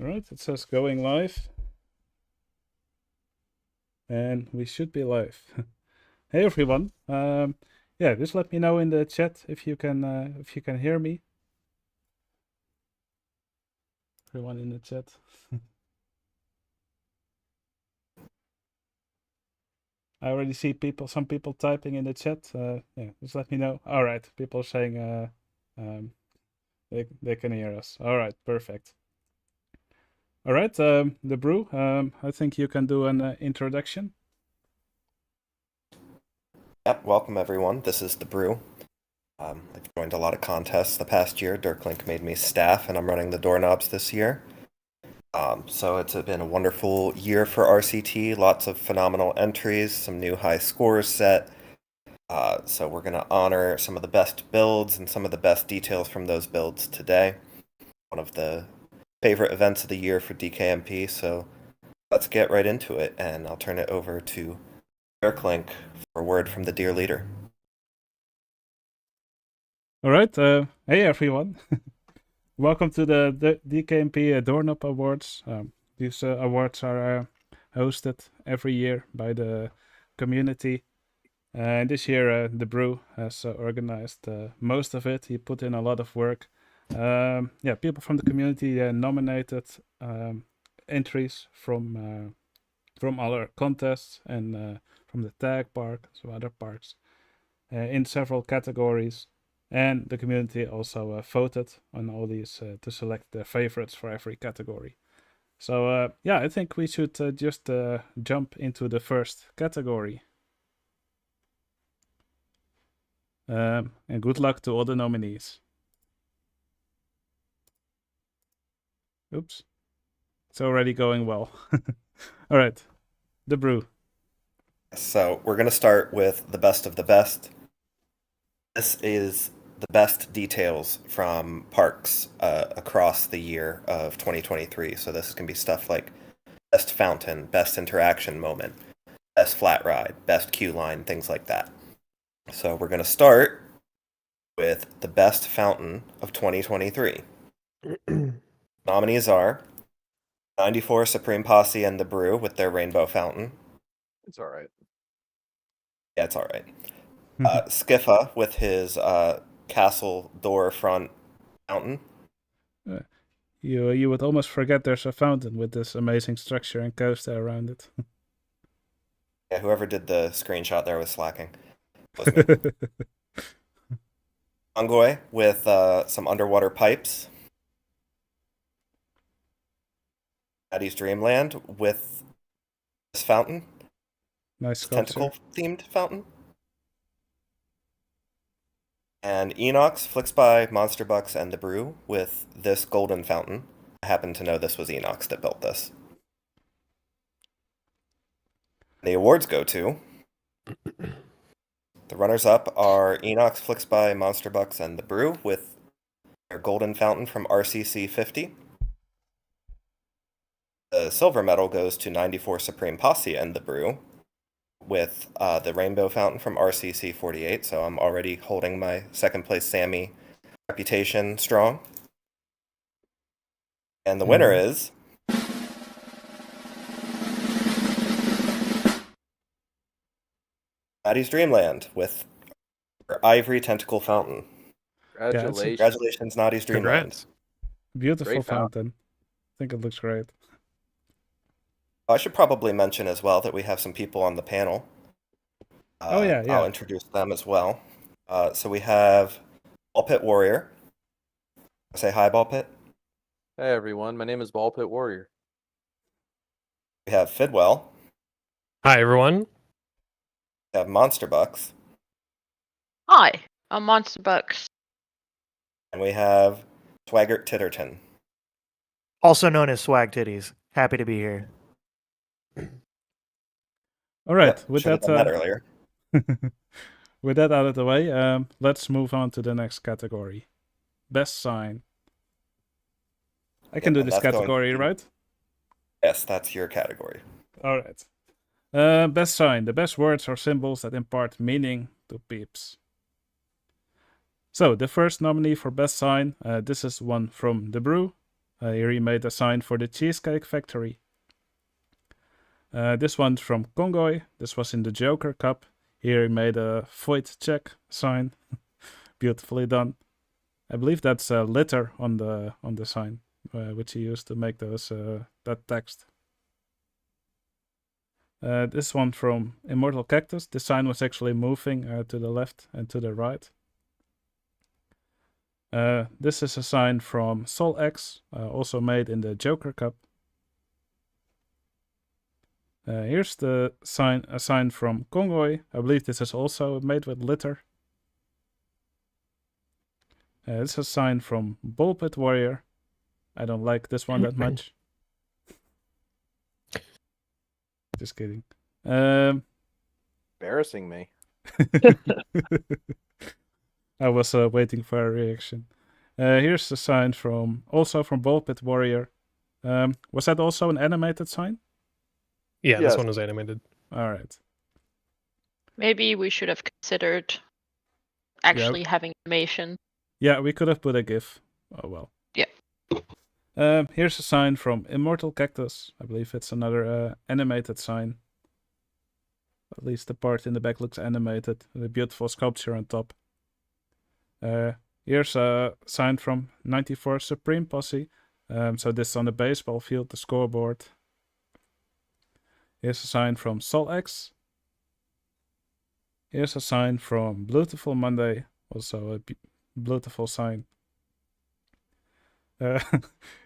All right, it says going live. And we should be live. Hey everyone. Yeah, just let me know in the chat if you can hear me. Everyone in the chat. I already see some people typing in the chat. Yeah, just let me know. All right, people saying they can hear us. All right, perfect. All right, the brew. I think you can do an introduction. Yep, welcome everyone. This is the brew. I've joined a lot of contests the past year. Dirklink made me staff, and I'm running the Doorknobs this year. So it's been a wonderful year for RCT. Lots of phenomenal entries, some new high scores set. So we're going to honor some of the best builds and some of the best details from those builds today. One of the favorite events of the year for DKMP. So let's get right into it, and I'll turn it over to Dirklink for a word from the dear leader. All right. Hey everyone. Welcome to the DKMP Doorknob Awards. These awards are hosted every year by the community. And this year, the brew has organized most of it. He put in a lot of work. Yeah, people from the community nominated entries from other contests and from the tag park, some other parks, in several categories. And the community also voted on all these to select their favorites for every category. So yeah, I think we should just jump into the first category. And good luck to all the nominees. Oops. It's already going well. All right. The brew. So we're going to start with the best of the best. This is the best details from parks across the year of 2023. So this can be stuff like best fountain, best interaction moment, best flat ride, best queue line, things like that. So we're going to start with the best fountain of 2023. Nominees are 94 Supreme Posse and the Brew with their rainbow fountain. It's all right. Yeah, it's all right. Skiffa with his castle door front fountain. You would almost forget there's a fountain with this amazing structure and coaster around it. Yeah, whoever did the screenshot there was slacking. Ongoy with some underwater pipes. Maddie's Dreamland with this fountain. Nice tentacle-themed fountain. And Enox, Flicks by Monster Bucks and the Brew with this golden fountain. I happen to know this was Enox that built this. The awards go to... The runners-up are Enox, Flicks by Monster Bucks and the Brew with their golden fountain from RCC 50. The silver medal goes to 94 Supreme Posse and the Brew with the rainbow fountain from RCC 48, so I'm already holding my second place Sammy reputation strong. And the winner is... Maddie's Dreamland with her ivory tentacle fountain. Congratulations. Congratulations, Maddie's Dreamland. Congrats. Beautiful fountain. I think it looks great. I should probably mention as well that we have some people on the panel. Yeah. I'll introduce them as well. So we have Ball Pit Warrior. Say hi, Ball Pit. Hey everyone, my name is Ball Pit Warrior. We have Fidwell. Hi everyone. We have Monster Bucks. Hi, I'm Monster Bucks. And we have Swaggart Titterton. Also known as Swag Titties. Happy to be here. All right, Yep, with should have that, done that earlier. with that out of the way, let's move on to the next category. Best sign. I can do this category, right? Yes, that's your category. All right. Best sign. The best words or symbols that impart meaning to peeps. So, the first nominee for best sign, this is one from The Brew. Here he made a sign for the Cheesecake Factory. This one from Congoy. This was in the Joker Cup. Here he made a void check sign. Beautifully done. I believe that's litter on the sign, which he used to make those that text. This one from Immortal Cactus. The sign was actually moving to the left and to the right. This is a sign from Sol X, also made in the Joker Cup. Here's a sign from Congoy. I believe this is also made with litter. This is a sign from Bullpit Warrior. I don't like this one that much. Just kidding. Embarrassing me. I was waiting for a reaction. Here's a sign also from Bullpit Warrior. Was that also an animated sign? Yeah, Yes. this one was animated. All right. Maybe we should have considered actually having animation. Yeah, we could have put a GIF. Oh well. Yeah. Here's a sign from Immortal Cactus. I believe it's another animated sign. At least the part in the back looks animated. The beautiful sculpture on top. Here's a sign from 94 Supreme Posse. So this is on the baseball field, the scoreboard. Here's a sign from Sol X. Here's a sign from Beautiful Monday. Also a beautiful sign.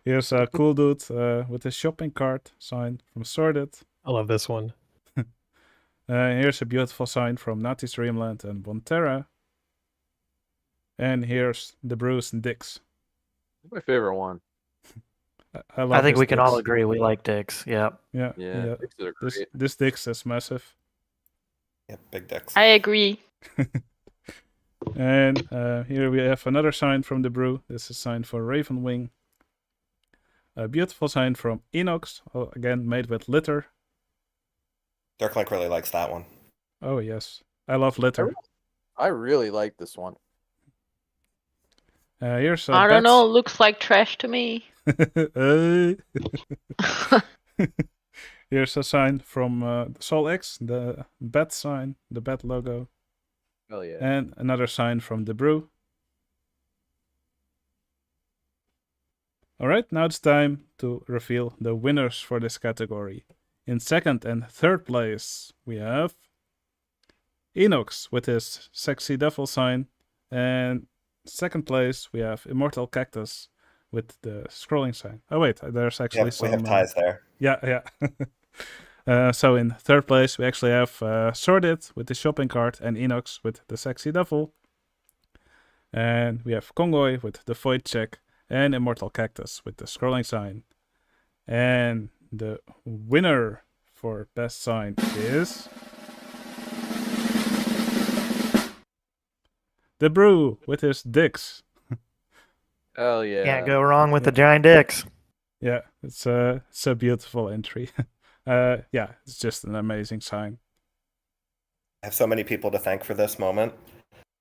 Here's a cool dude with a shopping cart sign from Sorted. I love this one. Here's a beautiful sign from Naughty's Dreamland and Bonterra. And here's the Bruce and Dix. My favorite one. I love I think this we can all Dix. agree we like dicks. Yeah. Yeah. Yeah, Dicks are great. This Dix is massive. Yep, big dicks. I agree. And here we have another sign from the Brew. This is a sign for Ravenwing. A beautiful sign from Enox, again made with litter. Dirklink really likes that one. Oh yes, I love litter. I really like this one. Here's I don't know, looks like trash to me. Here's a sign from Sol X, the bat sign, the bat logo. Hell yeah. And another sign from the Brew. Alright, now it's time to reveal the winners for this category. In second and third place, we have Enox with his sexy devil sign. And second place, we have Immortal Cactus with the scrolling sign. Oh wait, there's actually Yep, some... we have ties there. Yeah. So in third place, we actually have Sordid with the shopping cart and Enox with the sexy devil. And we have Congoy with the void check and Immortal Cactus with the scrolling sign. And the winner for best sign is... the Brew with his dicks. Hell yeah. Can't go wrong with the giant dicks. Yeah, it's a beautiful entry. Yeah, it's just an amazing sign. I have so many people to thank for this moment.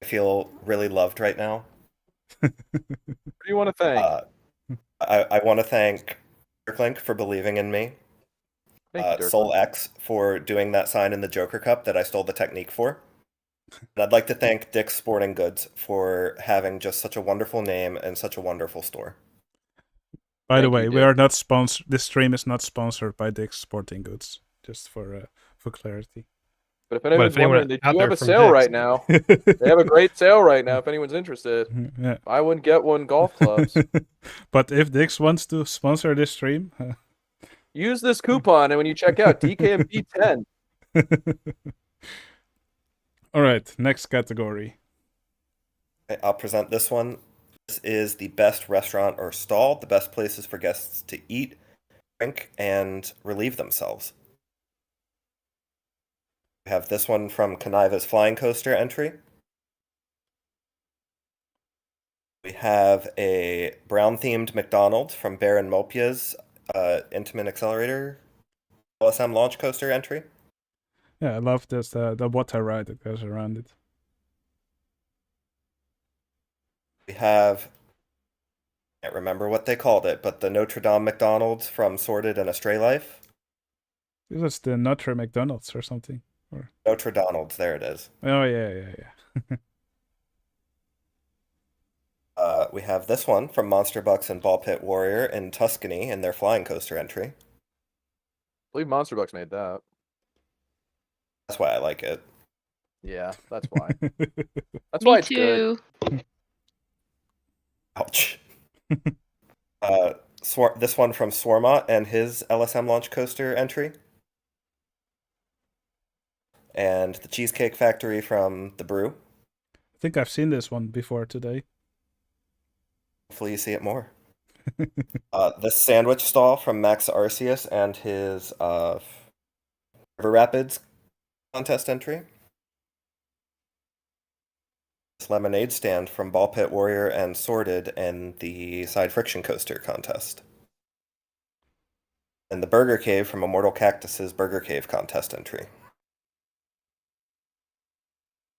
I feel really loved right now. What do you want to thank? I want to thank Dirklink for believing in me. Thank you, Sol Dirk. X for doing that sign in the Joker Cup that I stole the technique for. And I'd like to thank Dick's Sporting Goods for having just such a wonderful name and such a wonderful store. By the Thank way, you, we Dick. are not sponsored. This stream is not sponsored by Dick's Sporting Goods. Just for clarity. But if anyone's if anyone wondering, they out do there have a from sale Dick's- right now. They have a great sale right now if anyone's interested. Yeah. I wouldn't get one golf clubs. But if Dick's wants to sponsor this stream, Use this coupon and when you check out DKMP 10. all right. Next category. Okay, I'll present this one. This is the best restaurant or stall, the best places for guests to eat, drink, and relieve themselves. We have this one from Kaniva's Flying Coaster entry. We have a brown-themed McDonald's from Baron Mopia's Intimate Accelerator LSM Launch Coaster entry. Yeah, I love this the water ride that goes around it. We have Can't remember what they called it, but the Notre Dame McDonald's from Sorted and A Stray Life. This is the Notre McDonald's or something. Notre Donald's, there it is. Oh yeah. We have this one from Monster Bucks and Ball Pit Warrior in Tuscany in their flying coaster entry. I believe Monster Bucks made that. That's why I like it. Yeah, that's why. That's Me why it's good. too. Ouch. This one from Swarmot and his LSM launch coaster entry. And the Cheesecake Factory from the Brew. I think I've seen this one before today. Hopefully you see it more. This sandwich stall from Max Arceus and his River Rapids contest entry. This lemonade stand from Ball Pit Warrior and Sorted in the Side Friction Coaster contest. And the Burger Cave from Immortal Cactus's Burger Cave contest entry.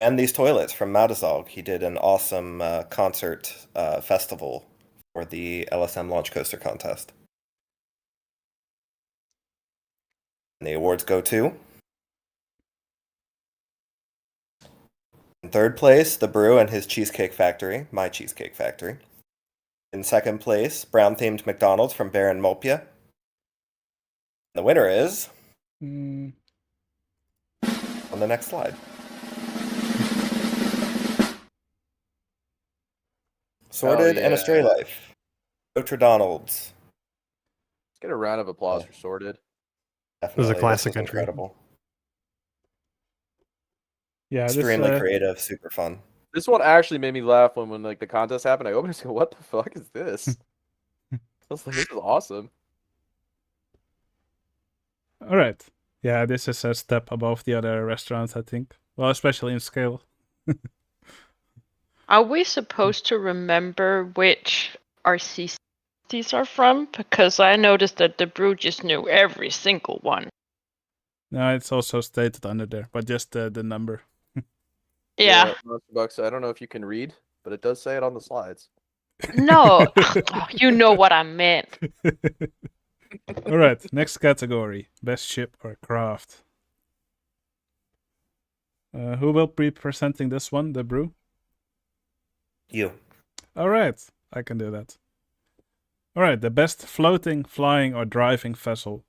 And these toilets from Matazog. He did an awesome concert festival for the LSM launch coaster contest. And the awards go to... In third place, the Brew and his Cheesecake Factory, my Cheesecake Factory. In second place, brown-themed McDonald's from Baron Molpia. The winner is... on the next slide. Sorted and A Stray Life. Notre Donald's. Let's get a round of applause for Sorted. Definitely, It was a classic was entry. incredible. Yeah, Extremely creative, super fun. This one actually made me laugh when like the contest happened. I opened it and go, "What the fuck is this?" I was like, "This is awesome." All right. Yeah, this is a step above the other restaurants, I think. Well, especially in scale. Are we supposed to remember which RCTs these are from? Because I noticed that the Brew just knew every single one. No, it's also stated under there, but just the number. Yeah. Monster Bucks. I don't know if you can read, but it does say it on the slides. No. You know what I meant. All right, next category: best ship or craft. Who will be presenting this one? The Brew. You. All right, I can do that. All right, the best floating, flying, or driving vessel.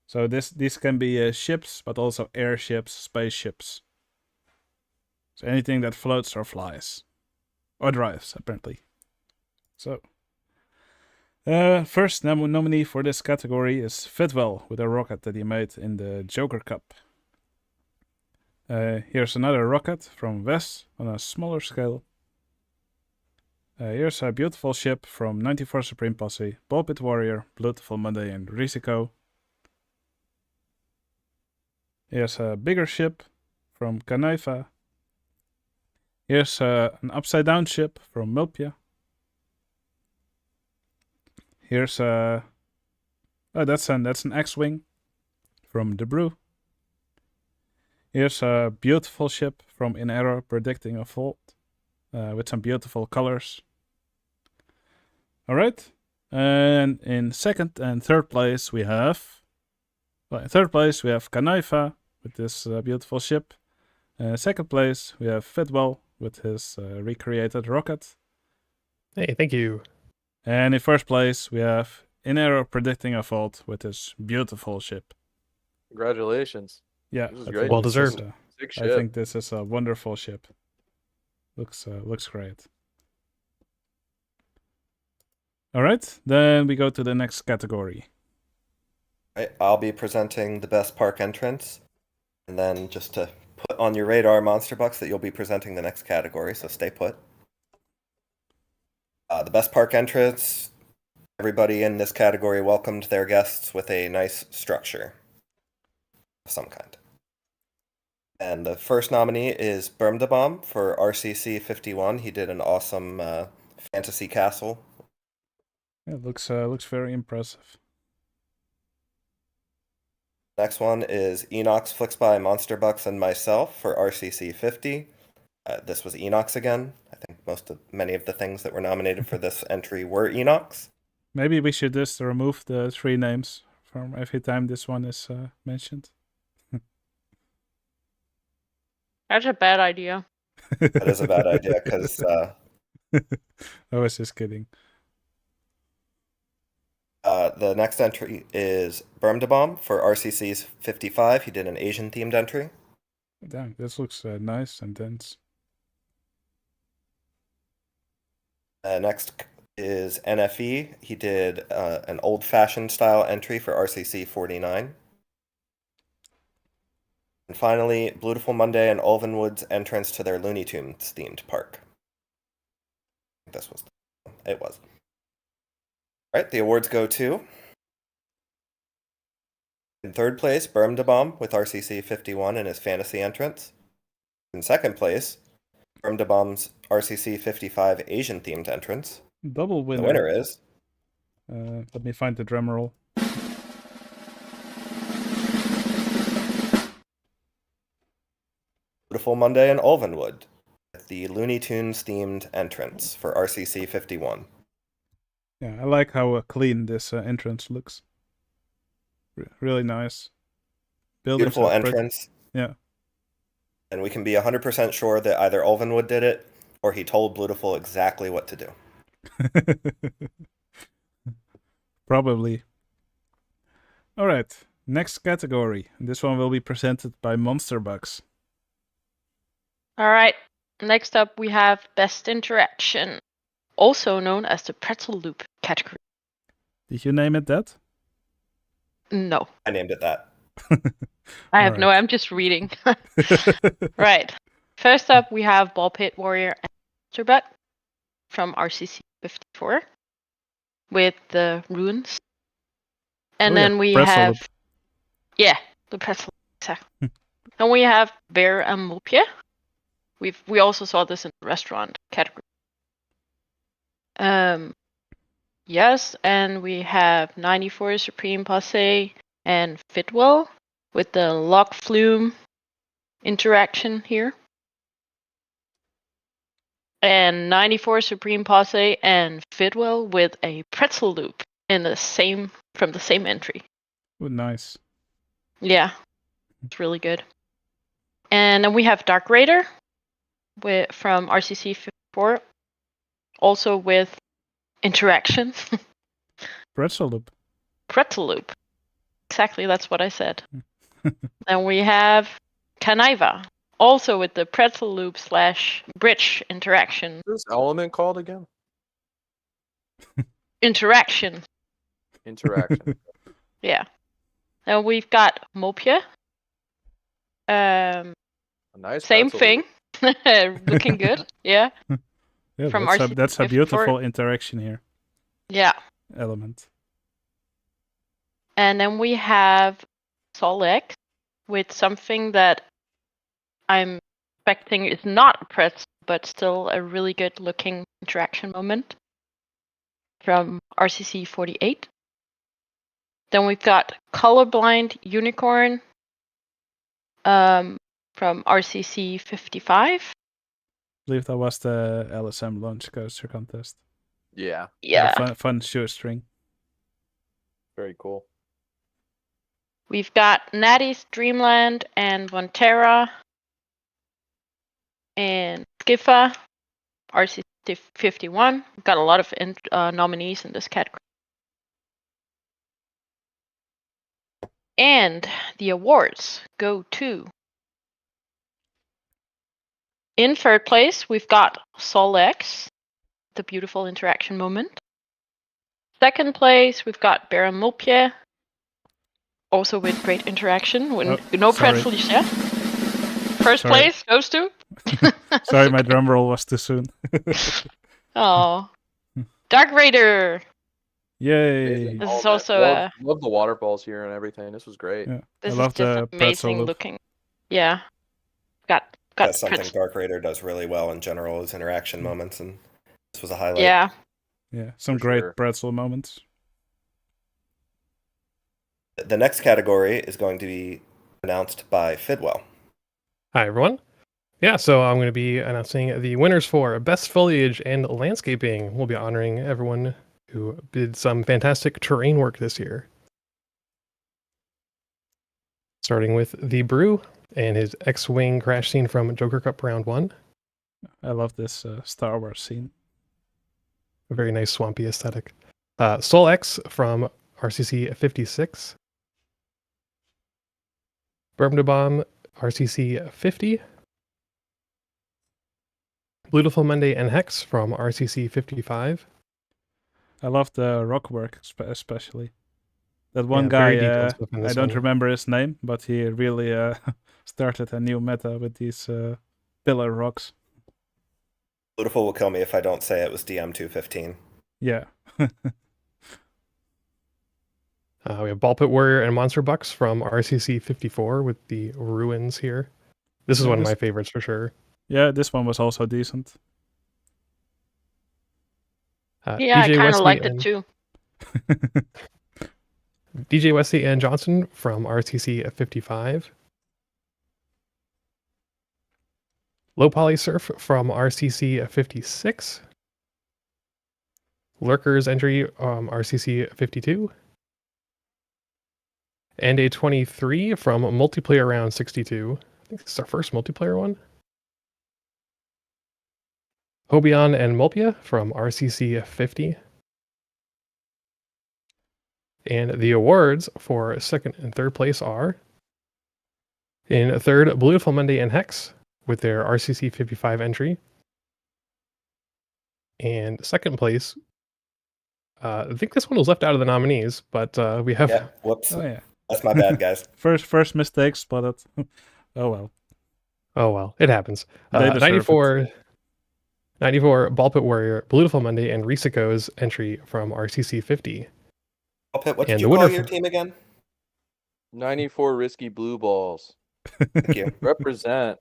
So these can be ships, but also airships, spaceships. So anything that floats or flies, or drives, apparently. So, first nominee for this category is Fitwell with a rocket that he made in the Joker Cup. Here's another rocket from Wes on a smaller scale. Here's a beautiful ship from 94 Supreme Posse, Pulpit Warrior, Beautiful Monday, and Risico. Here's a bigger ship from Kanaifa. Here's an upside down ship from Mulpia. Here's that's an X-wing from the Brew. Here's a beautiful ship from In Error Predicting a Fault with some beautiful colors. All right, and in second and third place we have. Well, in third place we have Kanaifa with this beautiful ship. Second place we have Fitwell with his recreated rocket. Hey, thank you. And in first place we have In Error Predicting a Fault with his beautiful ship. Congratulations. Yeah, This is I great. think Well this deserved. is Sick I ship. think this is a wonderful ship. Looks great. All right, then we go to the next category. Right, I'll be presenting the best park entrance. And then just to put on your radar, Monster Bucks, that you'll be presenting the next category, so stay put. The best park entrance, everybody in this category welcomed their guests with a nice structure of some kind. And the first nominee is Bermdabom for RCC 51. He did an awesome fantasy castle. Yeah, it looks very impressive. Next one is Enox Flixby, Monster Bucks, and myself for RCC 50. This was Enox again. I think many of the things that were nominated for this entry were Enochs. Maybe we should just remove the 3 names from every time this one is mentioned. That's a bad idea. That is a bad idea because I was just kidding. the next entry is Bermdebom for RCC's 55. He did an Asian-themed entry. Damn, this looks nice and dense. Next is NFE. He did an old-fashioned style entry for RCC 49. And finally, Beautiful Monday and Ulvenwood's entrance to their Looney Tunes themed park. It was. All right, the awards go to, in third place, Bermdebom with RCC 51 in his fantasy entrance. In second place, Bermdebom's RCC 55 Asian themed entrance. Double winner. The winner is let me find the drum roll. Beautiful Monday and Ulvenwood with the Looney Tunes themed entrance for RCC 51. Yeah, I like how clean this entrance looks. Really nice. Buildings Beautiful are pretty- entrance. Yeah. And we can be 100% sure that either Ulvenwood did it or he told Beautiful exactly what to do. Probably. All right, next category. This one will be presented by Monster Bucks. All right. Next up, we have Best Interaction, also known as the Pretzel Loop category. Did you name it that? No, I named it that. I have no. Alright. I'm just reading. Right. First up, we have Ball Pit Warrior and Monster Buck from RCC 54 with the runes. And Oh, yeah, then we pretzel have, loop. yeah, the pretzel. And we have Bear and Mopje. We also saw this in the restaurant category. Yes, and we have 94 Supreme Passe and Fitwell with the Lock Flume interaction here. And 94 Supreme Passe and Fitwell with a pretzel loop in from the same entry. Oh, nice. Yeah, it's really good. And then we have Dark Raider from RCC 54, also with interaction. Pretzel loop. Pretzel loop. Exactly, that's what I said. And we have Kanaiva, also with the pretzel loop / bridge interaction. What's this element called again? Interaction. Interaction. Yeah. And we've got Mopje. A nice Same pretzel thing. loop. Looking good. Yeah. Yeah, From that's a RCT beautiful interaction here. Yeah. Element. And then we have Solek with something that I'm expecting is not a pretzel, but still a really good looking interaction moment from RCC 48. Then we've got Colorblind Unicorn from RCC 55. I believe that was the LSM launch coaster contest. Yeah, Yeah. Fun shoestring. very cool. We've got Natty's Dreamland and Montera and Skiffa, RCC 51. We've got a lot of nominees in this category. And the awards go to, in third place, we've got Solex, the beautiful interaction moment. Second place, we've got Baron Mopje, also with great interaction. When no sorry. pretzels yet. First Sorry. place goes to. Sorry, my drum roll was too soon. Oh, Dark Raider. Yay! Amazing. This Oh, is man, also love the waterfalls here and everything. This was great. Yeah, this I is love just the pretzel amazing loop. looking. Yeah, got That's something pretzel. Dark Raider does really well in general, is interaction moments, and this was a highlight. Yeah, Yeah, some For great sure. pretzel moments. The next category is going to be announced by Fidwell. Hi, everyone. Yeah, so I'm going to be announcing the winners for Best Foliage and Landscaping. We'll be honoring everyone who did some fantastic terrain work this year. Starting with the Brew and his X-Wing crash scene from Joker Cup Round 1. I love this Star Wars scene. A very nice swampy aesthetic. Soul X from RCC 56. Bomb RCC 50. Beautiful Monday and Hex from RCC 55. I love the rock work, especially. That one Yeah, very guy, detailed stuff in I this don't one. remember his name, but he really started a new meta with these pillar rocks. Beautiful will kill me if I don't say it was DM215. Yeah. We have Ball Pit Warrior and Monster Bucks from RCC 54 with the ruins here. This is Yeah, one of this- my favorites for sure. Yeah, this one was also decent. Yeah, I DJ kind of Wesley liked it and- too. DJ Wesley and Johnson from RCC 55. Low Poly Surf from RCC 56. Lurkers entry RCC 52. And a 23 from Multiplayer Round 62. I think this is our first multiplayer one. Hobion and Mulpia from RCC 50. And the awards for second and third place are in third, Beautiful Monday and Hex with their RCC 55 entry. And second place, I think this one was left out of the nominees, but we have Yeah, whoops. Oh, yeah. That's my bad, guys. First mistake spotted. Oh, well. oh well, it happens. They deserve 94 Ball Pit Warrior, Beautiful Monday, and Risiko's entry from RCC 50. Pit, what did And you the call winner your for- team again? 94 risky blue balls. Thank you. Represent.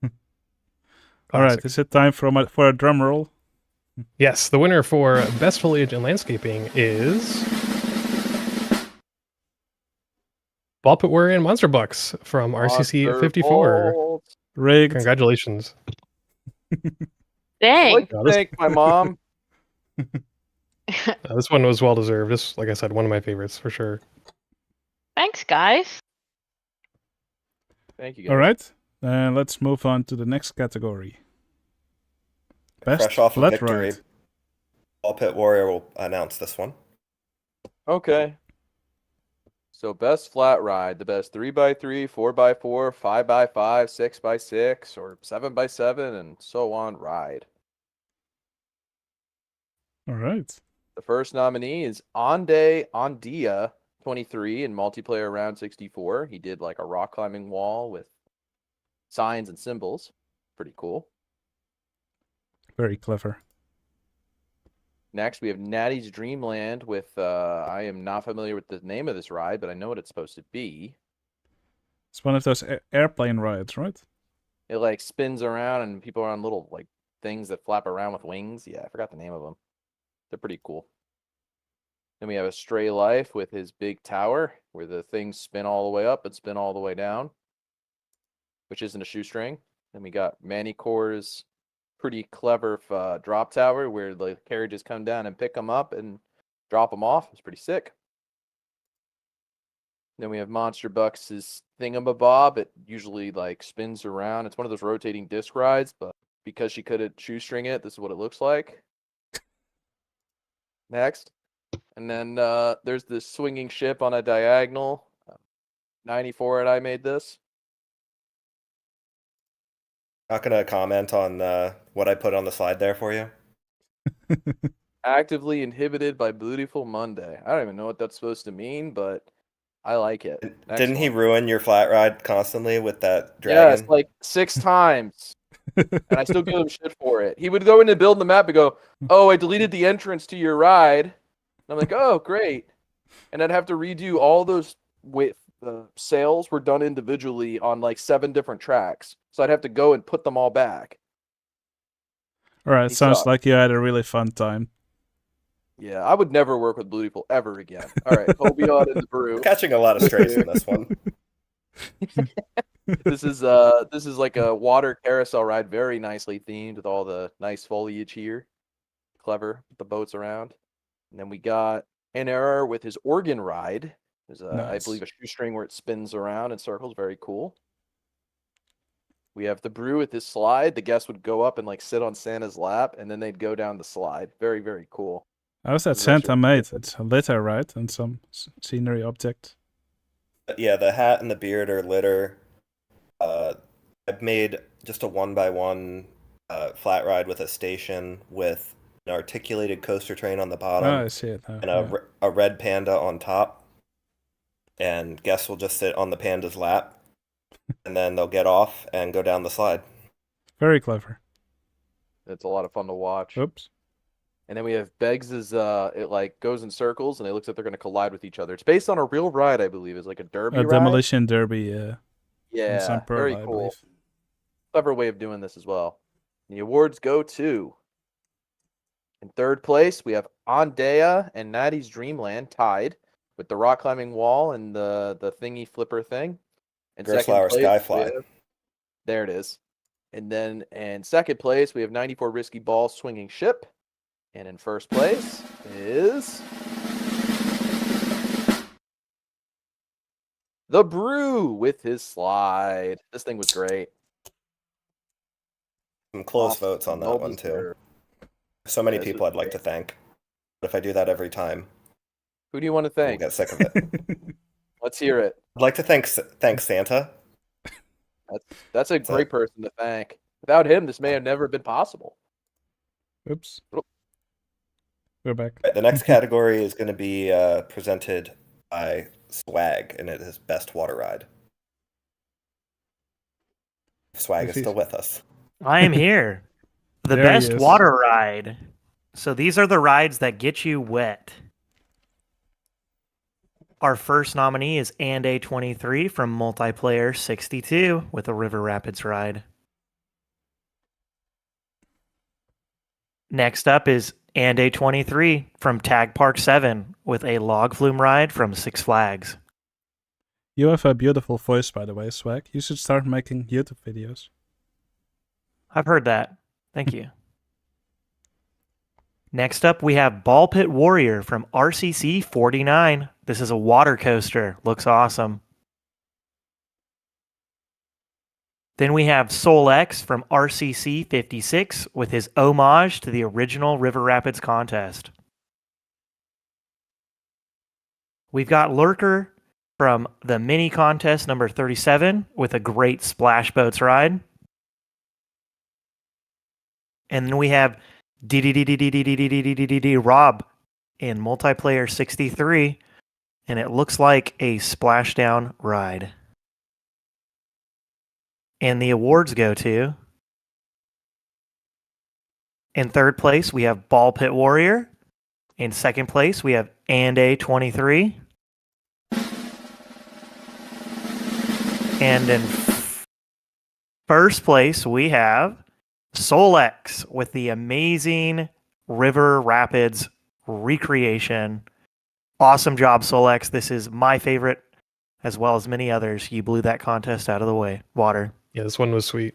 All right, Classic. is it time for a drum roll? Yes, the winner for Best Foliage and Landscaping is Ball Pit Warrior and Monster Bucks from RCC Monster 54. balls. Rigged. Congratulations. Dang. Like Yeah, to this- thank my mom. This one was well deserved. This, like I said, one of my favorites for sure. Thanks, guys. Thank you guys. All right, let's move on to the next category. Best Fresh off a flat victory. ride. Ball Pit Warrior will announce this one. Okay. So best flat ride, the best 3x3, 4x4, 5x5, 6x6, or 7x7, and so on ride. All right. The first nominee is Ondia 23 in multiplayer round 64. He did like a rock climbing wall with signs and symbols. Pretty cool. Very clever. Next, we have Natty's Dreamland with, I am not familiar with the name of this ride, but I know what it's supposed to be. It's one of those airplane rides, right? It like spins around and people are on little like things that flap around with wings. Yeah, I forgot the name of them. They're pretty cool. Then we have a Stray Life with his big tower where the things spin all the way up and spin all the way down, which isn't a shoestring. Then we got Manicore's pretty clever drop tower where the carriages come down and pick them up and drop them off. It's pretty sick. Then we have Monster Bucks' thingamabob. It usually like spins around. It's one of those rotating disc rides, but because she couldn't shoestring it, this is what it looks like. Next. And then there's this swinging ship on a diagonal. 94 and I made this. Not going to comment on what I put on the slide there for you. Actively inhibited by Beautiful Monday. I don't even know what that's supposed to mean, but I like it. Next Didn't he one. ruin your flat ride constantly with that dragon? Yes, like 6 times. And I still give him shit for it. He would go in and build the map and go, "Oh, I deleted the entrance to your ride." And I'm like, "Oh, great." And I'd have to redo all those with the sails were done individually on like 7 different tracks. So I'd have to go and put them all back. All right, He sounds sucked. like you had a really fun time. Yeah, I would never work with Beautiful ever again. All right, Hobion and the Brew. We're catching a lot of strays in this one. This is like a water carousel ride, very nicely themed with all the nice foliage here. Clever with the boats around. And then we got an error with his organ ride. There's I Nice. believe a shoestring where it spins around in circles. Very cool. We have the brew with his slide. The guests would go up and like sit on Santa's lap, and then they'd go down the slide. Very, very cool. How's that This is actually Santa made? It's a litter, right? And some scenery object. Yeah, the hat and the beard are litter. I've made just a 1x1 flat ride with a station with an articulated coaster train on the bottom Oh, I see it now. and Yeah. a red panda on top. And guests will just sit on the panda's lap, and then they'll get off and go down the slide. Very clever. It's a lot of fun to watch. Oops. And then we have Beggs's it like goes in circles and it looks like they're gonna collide with each other. It's based on a real ride, I believe. It's like a derby A ride. demolition derby. Yeah, San Pearl, very I cool. believe. Clever way of doing this as well. The awards go to, in third place, we have Andea and Natty's Dreamland tied with the rock climbing wall and the thingy flipper thing. And Gerstlauer Skyfly. There it is. And then in second place, we have 94 Risky Ball Swinging Ship. And in first place is the Brew with his slide. This thing was great. Some close Awesome. votes on that Well one, too. deserved. So many Yeah, this people was I'd like great. to thank. But if I do that every time, Who do you want to we'll thank? get sick of it. Let's hear it. I'd like to thank Santa. That's a great person to thank. Without him, this may have never been possible. Oops. Oh. We're back. Right, the next category is going to be presented by Swag, and it is Best Water Ride. Swag is This is- still with us. I am here. The There he best is. water ride. So these are the rides that get you wet. Our first nominee is And A23 from Multiplayer 62 with a River Rapids ride. Next up is And A23 from Tag Park 7 with a log flume ride from Six Flags. You have a beautiful voice, by the way, Swag. You should start making YouTube videos. I've heard that. Thank you. Next up, we have Ball Pit Warrior from RCC 49. This is a water coaster. Looks awesome. Then we have Soul X from RCC 56 with his homage to the original River Rapids contest. We've got Lurker from the mini contest number 37 with a great splash boats ride. And then we have Rob in Multiplayer 63, and it looks like a splashdown ride. And the awards go to, in third place, we have Ball Pit Warrior. In second place, we have And A23. And in first place, we have Solex with the amazing River Rapids recreation. Awesome job, Solex. This is my favorite, as well as many others. You blew that contest out of the water. Yeah, this one was sweet.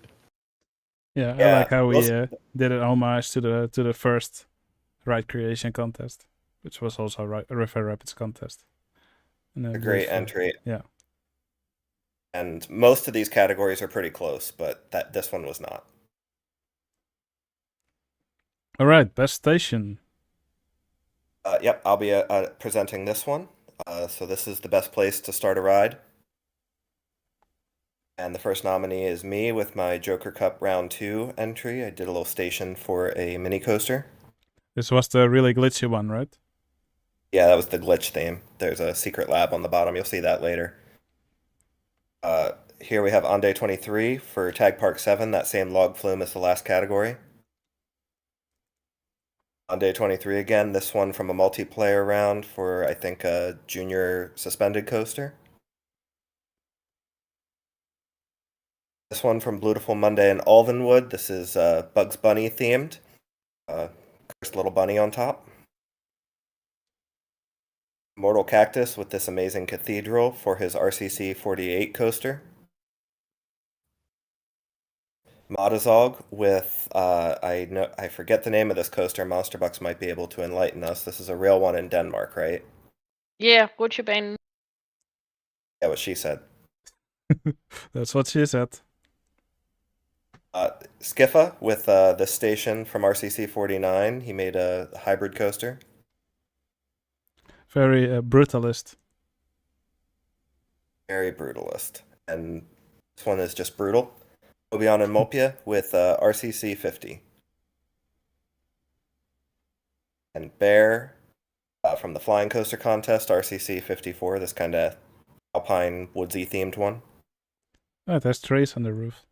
Yeah, I Yeah, like how we those- did an homage to the first ride creation contest, which was also a River Rapids contest. And A great beautiful- entry. Yeah. And most of these categories are pretty close, but this one was not. All right, best station. Yep, I'll be presenting this one. So this is the best place to start a ride. And the first nominee is me with my Joker Cup Round 2 entry. I did a little station for a mini coaster. This was the really glitchy one, right? Yeah, that was the glitch theme. There's a secret lab on the bottom. You'll see that later. Here we have On Day 23 for Tag Park 7. That same log flume as the last category. On Day 23 again, this one from a multiplayer round for, I think, a junior suspended coaster. This one from Beautiful Monday in Alvinwood. This is Bugs Bunny themed. Cursed little bunny on top. Mortal Cactus with this amazing cathedral for his RCC 48 coaster. Modazog with I forget the name of this coaster. Monsterbucks might be able to enlighten us. This is a real one in Denmark, right? Yeah, Rutsjebane. Yeah, what she said. That's what she said. Skiffa with the station from RCC 49. He made a hybrid coaster. Very brutalist. Very brutalist. And this one is just brutal. Obion and Molpia with RCC 50. And Bear from the Flying Coaster Contest, RCC 54. This kind of alpine, woodsy themed one. Oh, there's trees on the roof.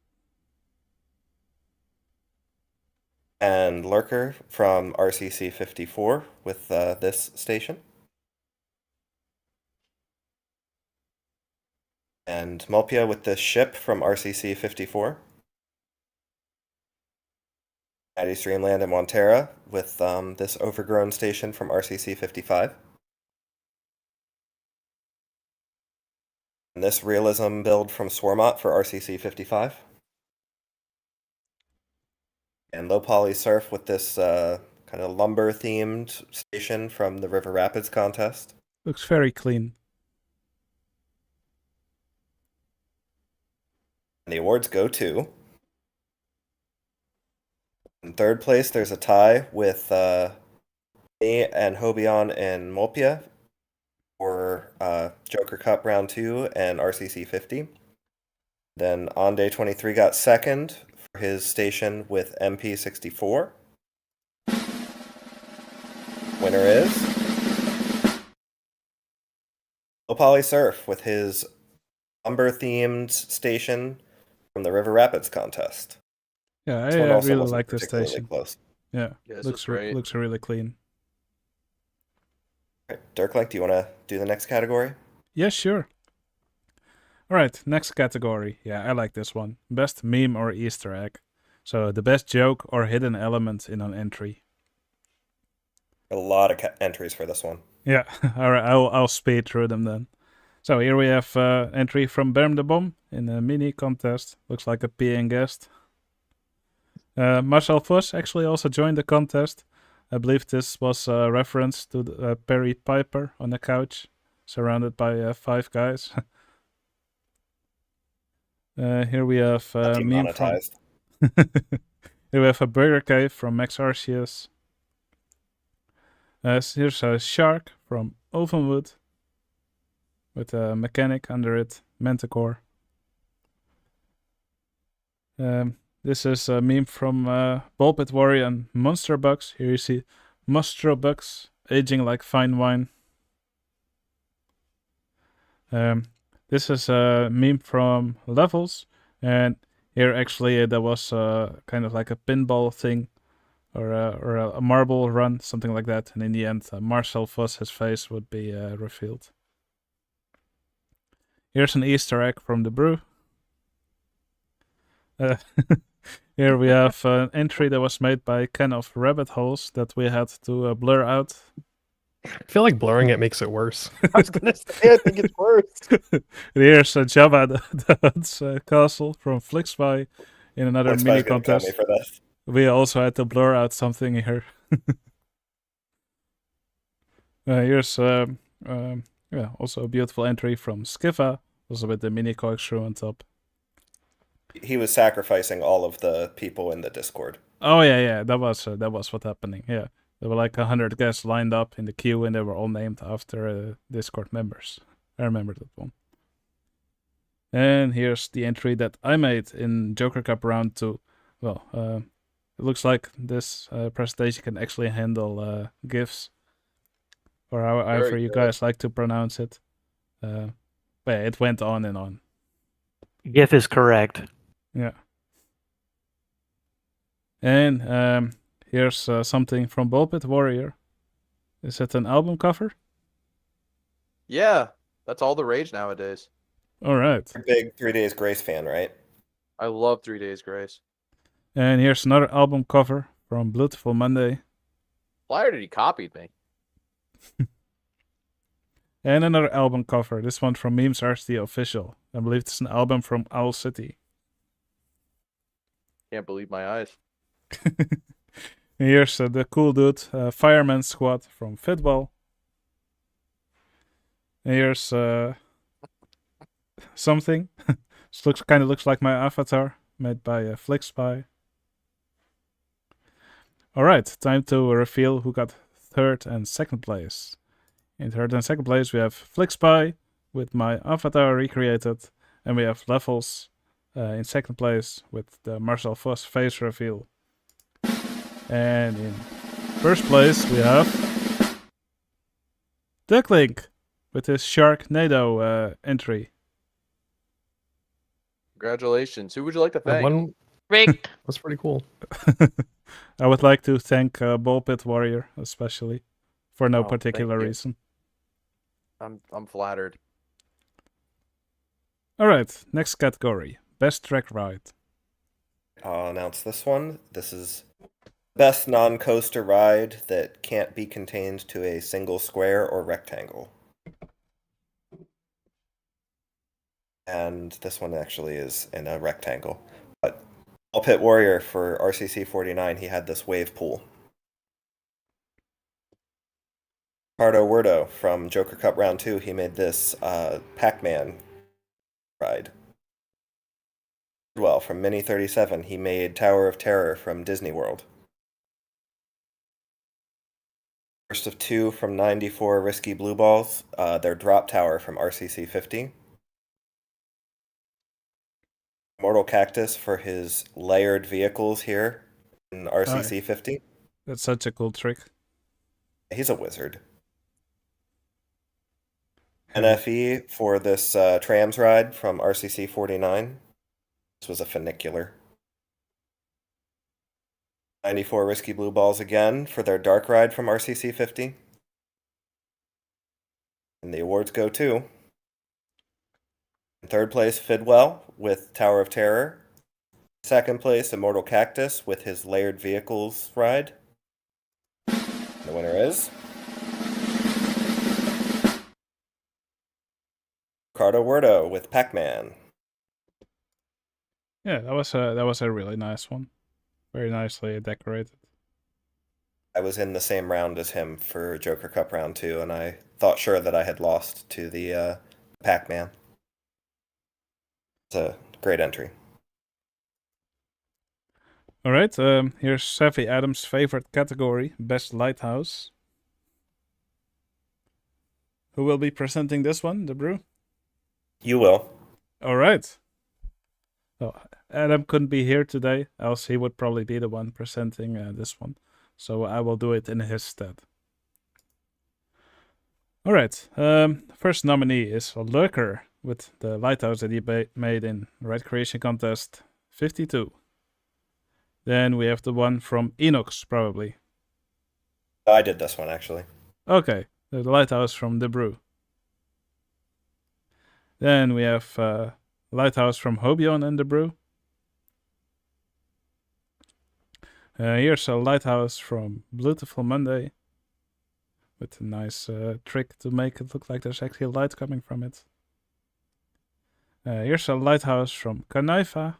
And Lurker from RCC 54 with this station. And Mulpia with this ship from RCC 54. Maddie's Dreamland and Montera with this overgrown station from RCC 55. And this Realism build from Swarmot for RCC 55. And Low Poly Surf with this kind of lumber themed station from the River Rapids contest. Looks very clean. And the awards go to... In third place, there's a tie with me and Hobion and Molpia for Joker Cup Round 2 and RCC 50. Then On Day 23 got second for his station with MP 64. Winner is Low Poly Surf with his lumber-themed station from the River Rapids contest. Yeah, This one I also really wasn't like this particularly station. close. Yeah, Yeah, this looks was great. looks really clean. Right, Dirklink, do you want to do the next category? Yeah, sure. All right, next category. Yeah, I like this one. Best meme or Easter egg. So the best joke or hidden element in an entry. A lot of entries for this one. Yeah, all right, I'll speed through them then. So here we have entry from Berm de Bom in a mini contest. Looks like a peeing guest. Marcel Vos actually also joined the contest. I believe this was a reference to Perry Piper on the couch, surrounded by 5 guys. Here we have meme from... Demonetized. Here we have a Burger Cave from Max Arceus. Here's a shark from Ovenwood with a mechanic under it, Manticore. This is a meme from Ballpit Warrior and Monster Bucks. Here you see Monstro Bucks aging like fine wine. This is a meme from Levels, and here actually there was kind of like a pinball thing, or a marble run, something like that. And in the end, Marcel Vos' face would be revealed. Here's an Easter egg from the brew. Here we have an entry that was made by Ken of Rabbit Holes that we had to blur out. I feel like blurring it makes it worse. I was gonna say, I think it's worse. Here's Jabba the Hutt's castle from Flixby in another Flixby's mini gonna cut me contest. for this. We also had to blur out something here. Here's yeah, also a beautiful entry from Skiffa, also with the mini corkscrew on top. He was sacrificing all of the people in the Discord. Oh yeah, that was what's happening. Yeah, there were like 100 guests lined up in the queue, and they were all named after Discord members. I remember that one. And here's the entry that I made in Joker Cup Round 2. Well, it looks like this presentation can actually handle GIFs, or however Very you good. guys like to pronounce it. But yeah, it went on and on. GIF is correct. Yeah. And here's something from Ballpit Warrior. Is it an album cover? Yeah, that's all the rage nowadays. All right. You're a big 3 Days Grace fan, right? I love 3 Days Grace. And here's another album cover from Beautiful Monday. Flyer did he copied me? And another album cover. This one from Memes RCT Official. I believe it's an album from Owl City. Can't believe my eyes. Here's the cool dude, Fireman Squad from Fitball. And here's something. This kind of looks like my avatar, made by FlickSpy. Alright, time to reveal who got third and second place. In third and second place we have FlickSpy with my avatar recreated, and we have Levels in second place with the Marcel Vos face reveal. And in first place we have Ducklink with his Sharknado entry. Congratulations. Who would you like to That thank? one Rigged. was pretty cool. I would like to thank Ball Pit Warrior especially for no Oh, thank particular you. reason. I'm flattered. Alright, next category. Best track ride. I'll announce this one. This is best non-coaster ride that can't be contained to a single square or rectangle. And this one actually is in a rectangle. But Ball Pit Warrior for RCC 49, he had this wave pool. Ricardo Werdo from Joker Cup Round 2, he made this Pac-Man ride. Well, from Mini 37, he made Tower of Terror from Disney World. First of two from 94 Risky Blue Balls, their Drop Tower from RCC 50. Mortal Cactus for his layered vehicles here in RCC 50. That's such a cool trick. He's a wizard. NFE for this trams ride from RCC 49. This was a funicular. 94 Risky Blue Balls again for their dark ride from RCC 50. And the awards go to in third place, Fidwell with Tower of Terror. Second place, Immortal Cactus with his layered vehicles ride. The winner is Ricardo Werdo with Pac-Man. Yeah, that was a really nice one. Very nicely decorated. I was in the same round as him for Joker Cup Round 2, and I thought sure that I had lost to the Pac-Man. It's a great entry. Alright, here's Savvy Adams' favorite category, Best Lighthouse. Who will be presenting this one, the brew? You will. Alright. So Adam couldn't be here today, else he would probably be the one presenting this one. So I will do it in his stead. Alright, first nominee is Lurker with the Lighthouse that he made in Ride Creation Contest 52. Then we have the one from Enox, probably. I did this one, actually. Okay, the Lighthouse from the Brew. Then we have Lighthouse from Hobion and the Brew. Here's a Lighthouse from Beautiful Monday, with a nice trick to make it look like there's actually light coming from it. Here's a Lighthouse from Kanaifa.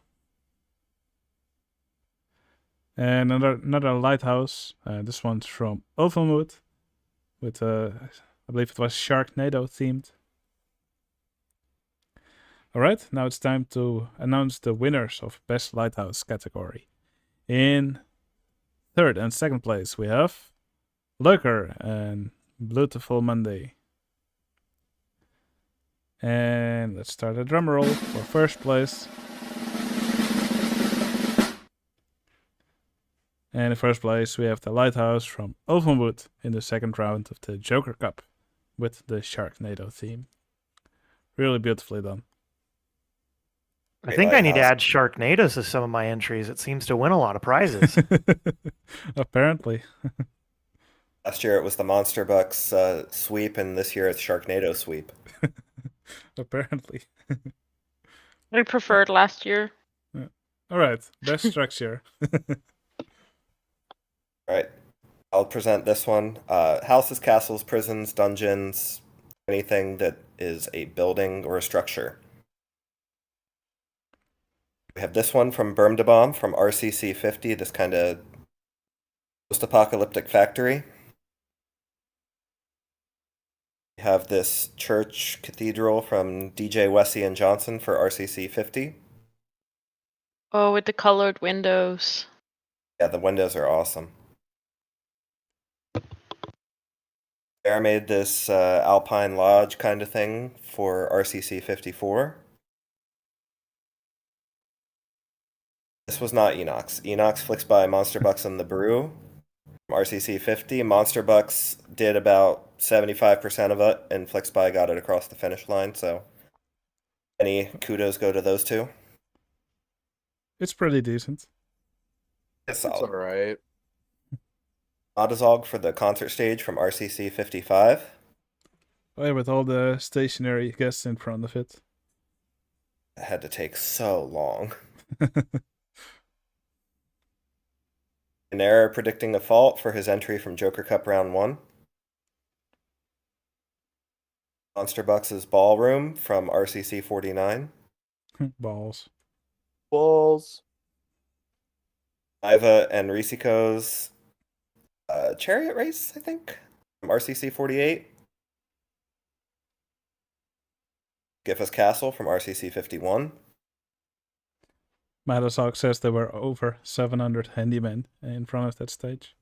And another Lighthouse. This one's from Ovenwood, with I believe it was Sharknado themed. Alright, now it's time to announce the winners of Best Lighthouse category. In third and second place we have Lurker and Beautiful Monday. And let's start a drum roll for first place. And in first place we have the Lighthouse from Ovenwood in the second round of the Joker Cup with the Sharknado theme. Really beautifully done. I think I need to add Sharknadoes to some of my entries. It seems to win a lot of prizes. Apparently. Last year it was the Monster Bucks sweep, and this year it's Sharknado sweep. Apparently. I preferred last year. Alright, best structure. Right. I'll present this one. Houses, castles, prisons, dungeons, anything that is a building or a structure. We have this one from Bermdebom from RCC 50, this kind of post-apocalyptic factory. We have this church cathedral from DJ Wessie and Johnson for RCC 50. Oh, with the colored windows. Yeah, the windows are awesome. I made this Alpine Lodge kind of thing for RCC 54. This was not Enox. Enox flicks by Monster Bucks and the Brew from RCC 50. Monster Bucks did about 75% of it, and Flicks by got it across the finish line, so any kudos go to those two. It's pretty decent. It's It's solid. alright. Adazog for the concert stage from RCC 55. Oh, yeah, with all the stationary guests in front of it. It had to take so long. An error predicting a fault for his entry from Joker Cup Round 1. Monster Bucks' Ballroom from RCC 49. Balls. Balls. Iva and Risiko's Chariot Race, I think, from RCC 48. Giffa's Castle from RCC 51. Madasok says there were over 700 handymen in front of that stage.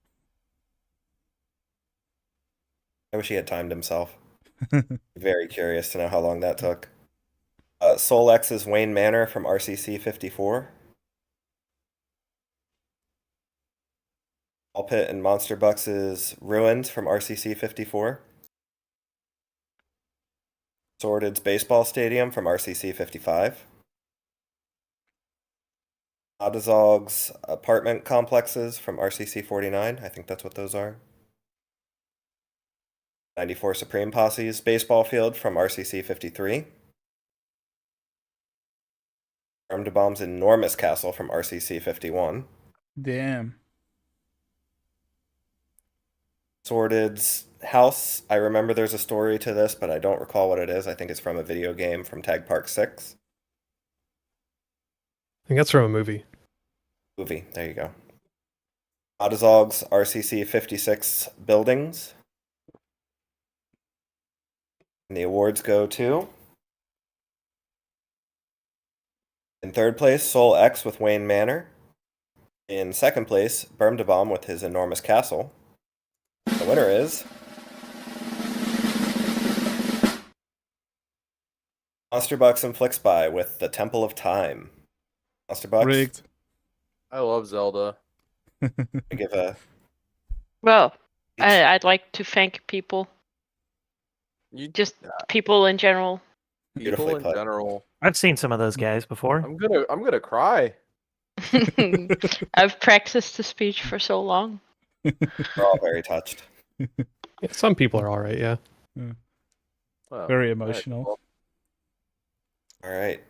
I wish he had timed himself. Very curious to know how long that took. Soul X's Wayne Manor from RCC 54. Ball Pit and Monster Bucks' Ruins from RCC 54. Sordid's Baseball Stadium from RCC 55. Adazog's Apartment Complexes from RCC 49. I think that's what those are. 94 Supreme Posse's Baseball Field from RCC 53. Bermdebom's Enormous Castle from RCC 51. Damn. Sordid's House. I remember there's a story to this, but I don't recall what it is. I think it's from a video game from Tag Park 6. I think that's from a movie. Movie, there you go. Adazog's RCC 56 Buildings. And the awards go to... In third place, Soul X with Wayne Manor. In second place, Bermdebom with his Enormous Castle. The winner is... Monster Bucks and Flicks by with the Temple of Time. Monster Bucks, Rigged. I love Zelda. I give a... Well, I'd like to thank people, You just people in general. Beautifully people in put. general. I've seen some of those guys before. I'm gonna cry. I've practiced the speech for so long. We're all very touched. Yeah, some people are all right. Yeah. Well, Very alright, emotional. well, All right.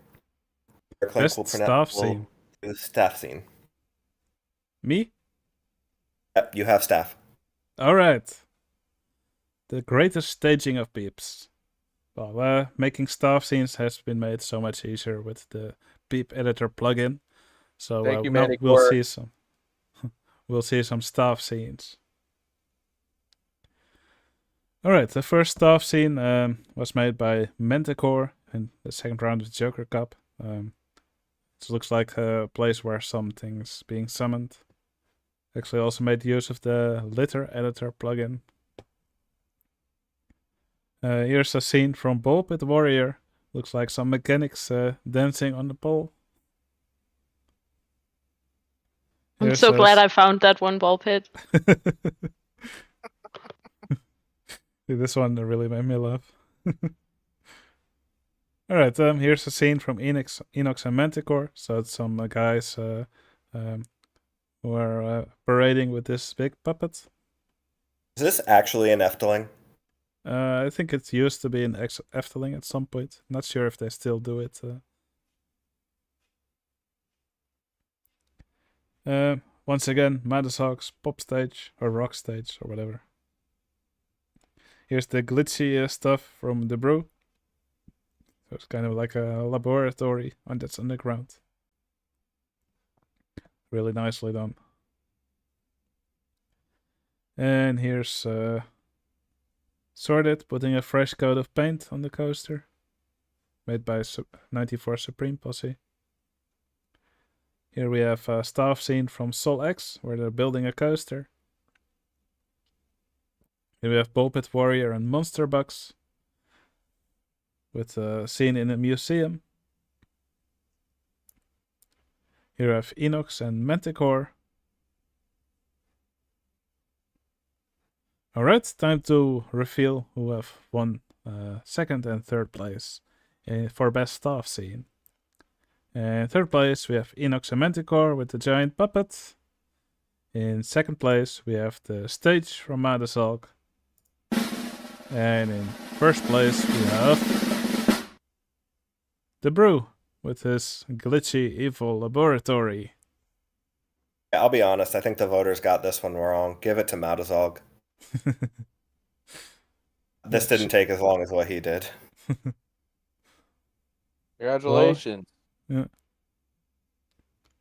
Dark Best staff scene. do staff scene. Me? Yep, you have staff. Alright. The greatest staging of beeps. Well, making staff scenes has been made so much easier with the beep editor plugin. So Thank you, now Manny we'll Court. see some we'll see some staff scenes. Alright, the first staff scene was made by Manticore in the second round of Joker Cup. It looks like a place where something's being summoned. Actually also made use of the litter editor plugin. Here's a scene from Ball Pit Warrior. Looks like some mechanics dancing on the pole. I'm Here's so glad a- I found that one ball pit. This one really made me laugh. Alright, here's a scene from Enox and Manticore. So it's some guys who are parading with this big puppet. Is this actually an Efteling? I think it used to be an Efteling at some point. Not sure if they still do it. Once again, Madashawk's pop stage or rock stage or whatever. Here's the glitchy stuff from the brew. So it's kind of like a laboratory that's underground. Really nicely done. And here's Sorted putting a fresh coat of paint on the coaster. Made by 94 Supreme Posse. Here we have a staff scene from Sol X, where they're building a coaster. Here we have Ball Pit Warrior and Monster Bucks, with a scene in a museum. Here we have Enox and Manticore. Alright, time to reveal who have won second and third place for best staff scene. In third place, we have Enox and Manticore with the giant puppet. In second place, we have the stage from Madazalk. And in first place, we have the Brew with his glitchy evil laboratory. Yeah, I'll be honest, I think the voters got this one wrong. Give it to Madazalk. This didn't take as long as what he did. Congratulations. Yeah.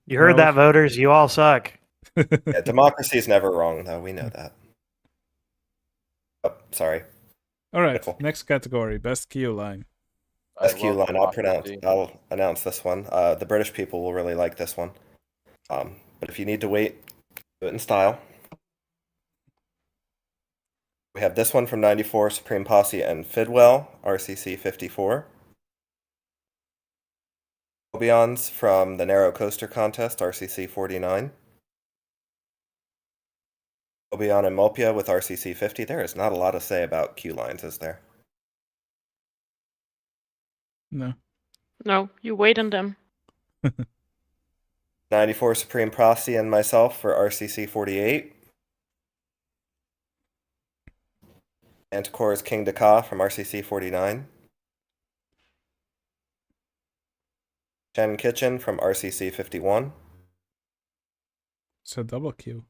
You heard Well- that, voters. You all suck. Yeah, democracy's never wrong, though. We know that. Oh, sorry. Alright, Cool. next category, best queue line. I SQ love line. democracy. I'll announce this one. The British people will really like this one. But if you need to wait, do it in style. We have this one from 94 Supreme Posse and Fidwell, RCC 54. Obions from the Narrow Coaster Contest, RCC 49. Obion and Mulpia with RCC 50. There is not a lot to say about queue lines, is there? No. No, you wait on them. 94 Supreme Posse and myself for RCC 48. Anticore's King Daka from RCC 49. Shen Kitchen from RCC 51. It's a double queue.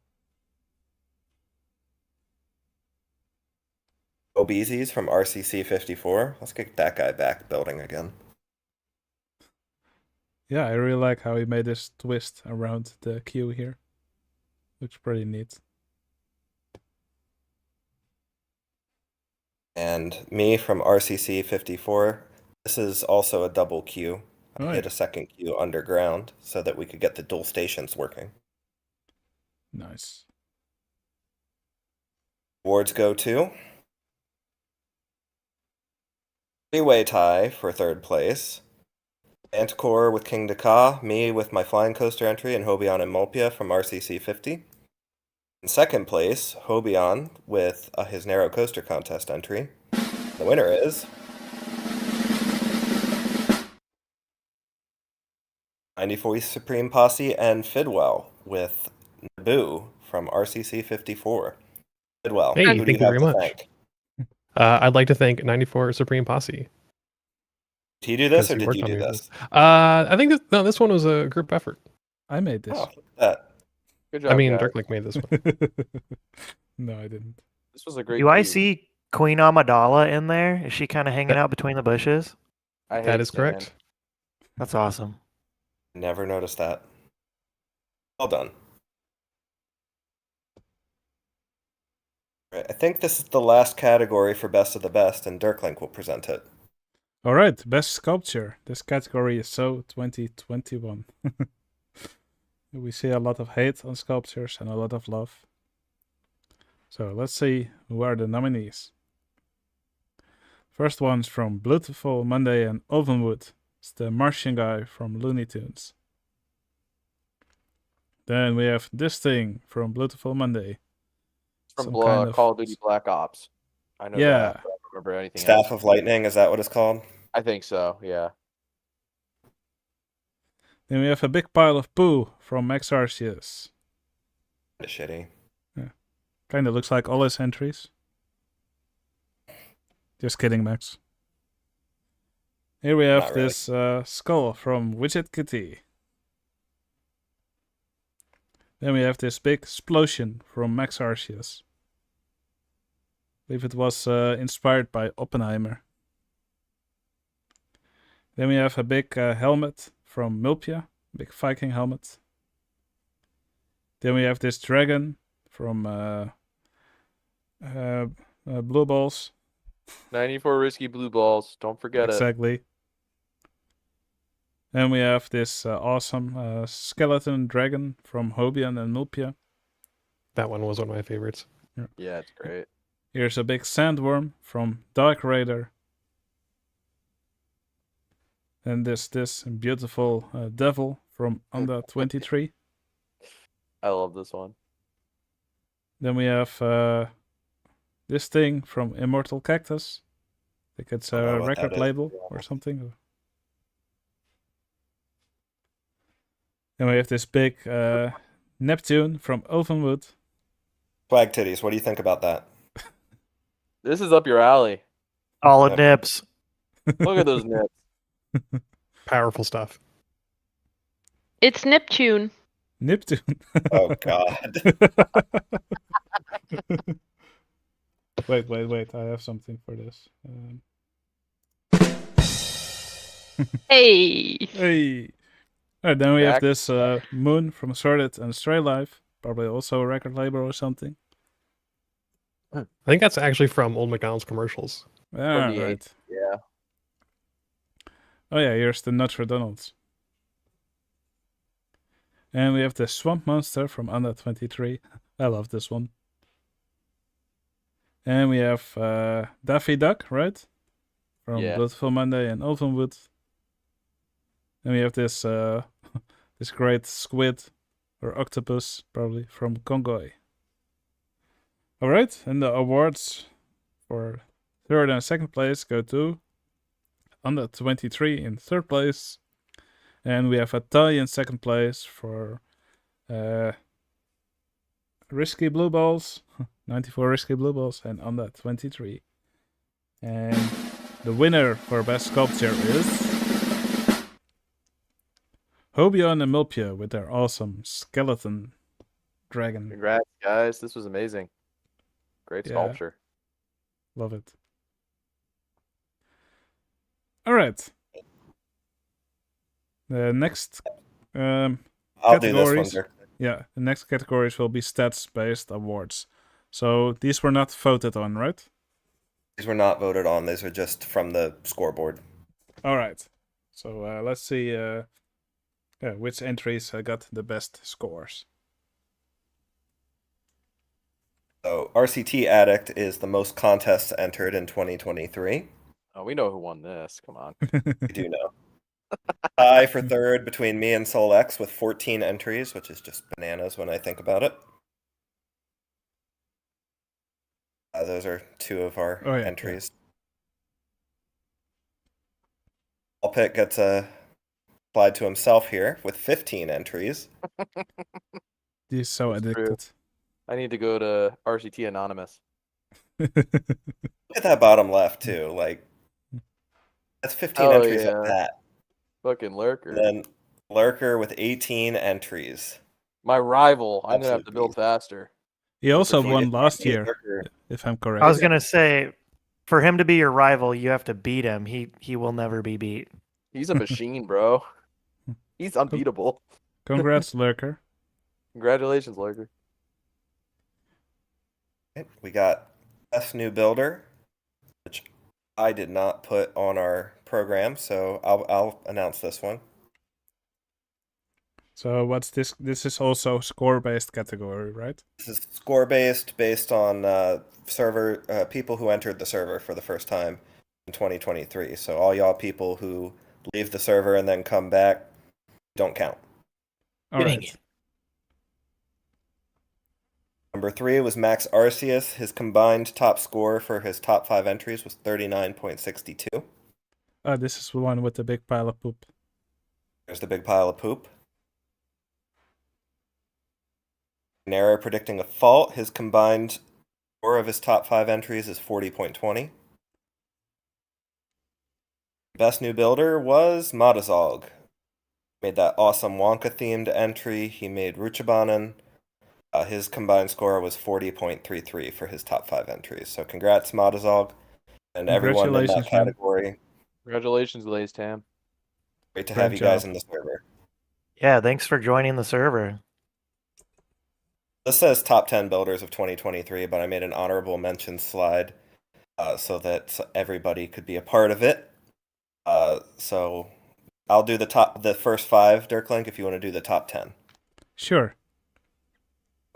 Obeezies from RCC 54. Let's get that guy back building again. Yeah, I really like how he made this twist around the queue here. Looks pretty neat. And me from RCC 54. This is also a double queue. I Right. hit a second queue underground so that we could get the dual stations working. Nice. Awards go to three-way tie for third place. Anticore with King Daka, me with my flying coaster entry, and Hobion and Mulpia from RCC 50. In second place, Hobion with his narrow coaster contest entry. The winner is 94 Supreme Posse and Fidwell with Naboo from RCC 54. Fidwell, Hey, who do thank you have very to much. thank? I'd like to thank 94 Supreme Posse. Did he do this Because or he did worked you on do me. this? I think this one was a group effort. I made this. Oh, look at that. Good job, I mean, guys. Dark made this one. No, I didn't. This was a great Do I queue. see Queen Amidala in there? Is she kind of hanging out between the bushes? I That hate is sand. correct. That's awesome. Never noticed that. Well done. Right, I think this is the last category for Best of the Best, and Dirklink will present it. Alright, best sculpture. This category is so 2021. We see a lot of hate on sculptures and a lot of love. So let's see who are the nominees. First one's from Beautiful Monday and Ovenwood. It's the Martian guy from Looney Tunes. Then we have this thing from Beautiful Monday. From Some kind of- Call of Duty Black Ops. I know Yeah. that, but I don't remember anything Staff else. of Lightning, is that what it's called? I think so, yeah. Then we have a big pile of poo from Max Arceus. Kinda shitty. Kinda looks like all his entries. Just kidding, Max. Here we have Not really. this skull from Widget Kitty. Then we have this big explosion from Max Arceus. I believe it was inspired by Oppenheimer. Then we have a big helmet from Mulpia, big Viking helmet. Then we have this dragon from Blue Balls. 94 risky blue balls. Don't forget it. Exactly. Then we have this awesome skeleton dragon from Hobian and Mulpia. That one was one of my favorites. Yeah, it's great. Here's a big sandworm from Dark Raider. And this beautiful devil from Under 23. I love this one. Then we have this thing from Immortal Cactus. I think it's I don't know a what record that is. label or something. Then we have this big Neptune from Elvenwood. Swag titties. What do you think about that? This is up your alley. Solid Yep. nips. Look at those nips. Powerful stuff. It's Neptune. Neptune. Oh God. Wait. I have something for this. Hey. Hey. Alright, then we have Back. this Moon from Sorted and Stray Life. Probably also a record label or something. I think that's actually from Old McDonald's commercials. Ah, the right. Yeah. Oh yeah, here's the Notre Donalds. And we have the Swamp Monster from Under 23. I love this one. And we have Daffy Duck, right? From Yeah. Bloodful Monday and Elvenwood. And we have this this great squid or octopus, probably from Kongoy. Alright, and the awards for third and second place go to Under 23 in third place. And we have a tie in second place for Risky Blue Balls, 94 Risky Blue Balls, and Under 23. And the winner for Best Sculpture is Hobion and Mulpia with their awesome skeleton dragon. Congrats, guys. This was amazing. Great Yeah. sculpture. Love it. All right. The next, I'll do this one, Categories. Dirk. the next categories will be stats-based awards. So these were not voted on, right? These were not voted on. These are just from the scoreboard. All right. So let's see which entries got the best scores. So RCT Addict is the most contests entered in 2023. Oh, we know who won this. Come on. We do know. Tie for third between me and Soul X with 14 entries, which is just bananas when I think about it. Those are two of our Oh, yeah, entries. Paul Pitt gets applied to himself here with 15 entries. He's so That's true. addicted. I need to go to RCT Anonymous. Look at that bottom left too. Like that's 15 Oh, entries yeah. of that. Fucking Lurker. And then Lurker with 18 entries. My rival. I'm going to have Absolute to build beast. faster. He also If you won get last 18 year, Lurker, if I'm correct. I was gonna say, for him to be your rival, you have to beat him. He will never be beat. He's a machine, bro. He's unbeatable. Congrats, Lurker. Congratulations, Lurker. okay, we got Best New Builder, which I did not put on our program, so I'll announce this one. So what's this? This is also score-based category, right? This is score based on server people who entered the server for the first time in 2023. So all y'all people who leave the server and then come back don't count. All Dang right. it. Number 3 was Max Arceus. His combined top score for his top 5 entries was 39.62. This is the one with the big pile of poop. There's the big pile of poop. Nera predicting a fault. His combined score of his top 5 entries is 40.20. Best new builder was Madazog. Made that awesome Wonka themed entry. He made Ruchabanen. His combined score was 40.33 for his top 5 entries. So congrats, Madazog, and everyone in that Congratulations, man. category. Congratulations, Lays Tam. Great to Great have you guys job. in the server. Yeah, thanks for joining the server. This says top 10 builders of 2023, but I made an honorable mention slide so that everybody could be a part of it. So I'll do the first 5, Dirklink, if you want to do the top 10. Sure.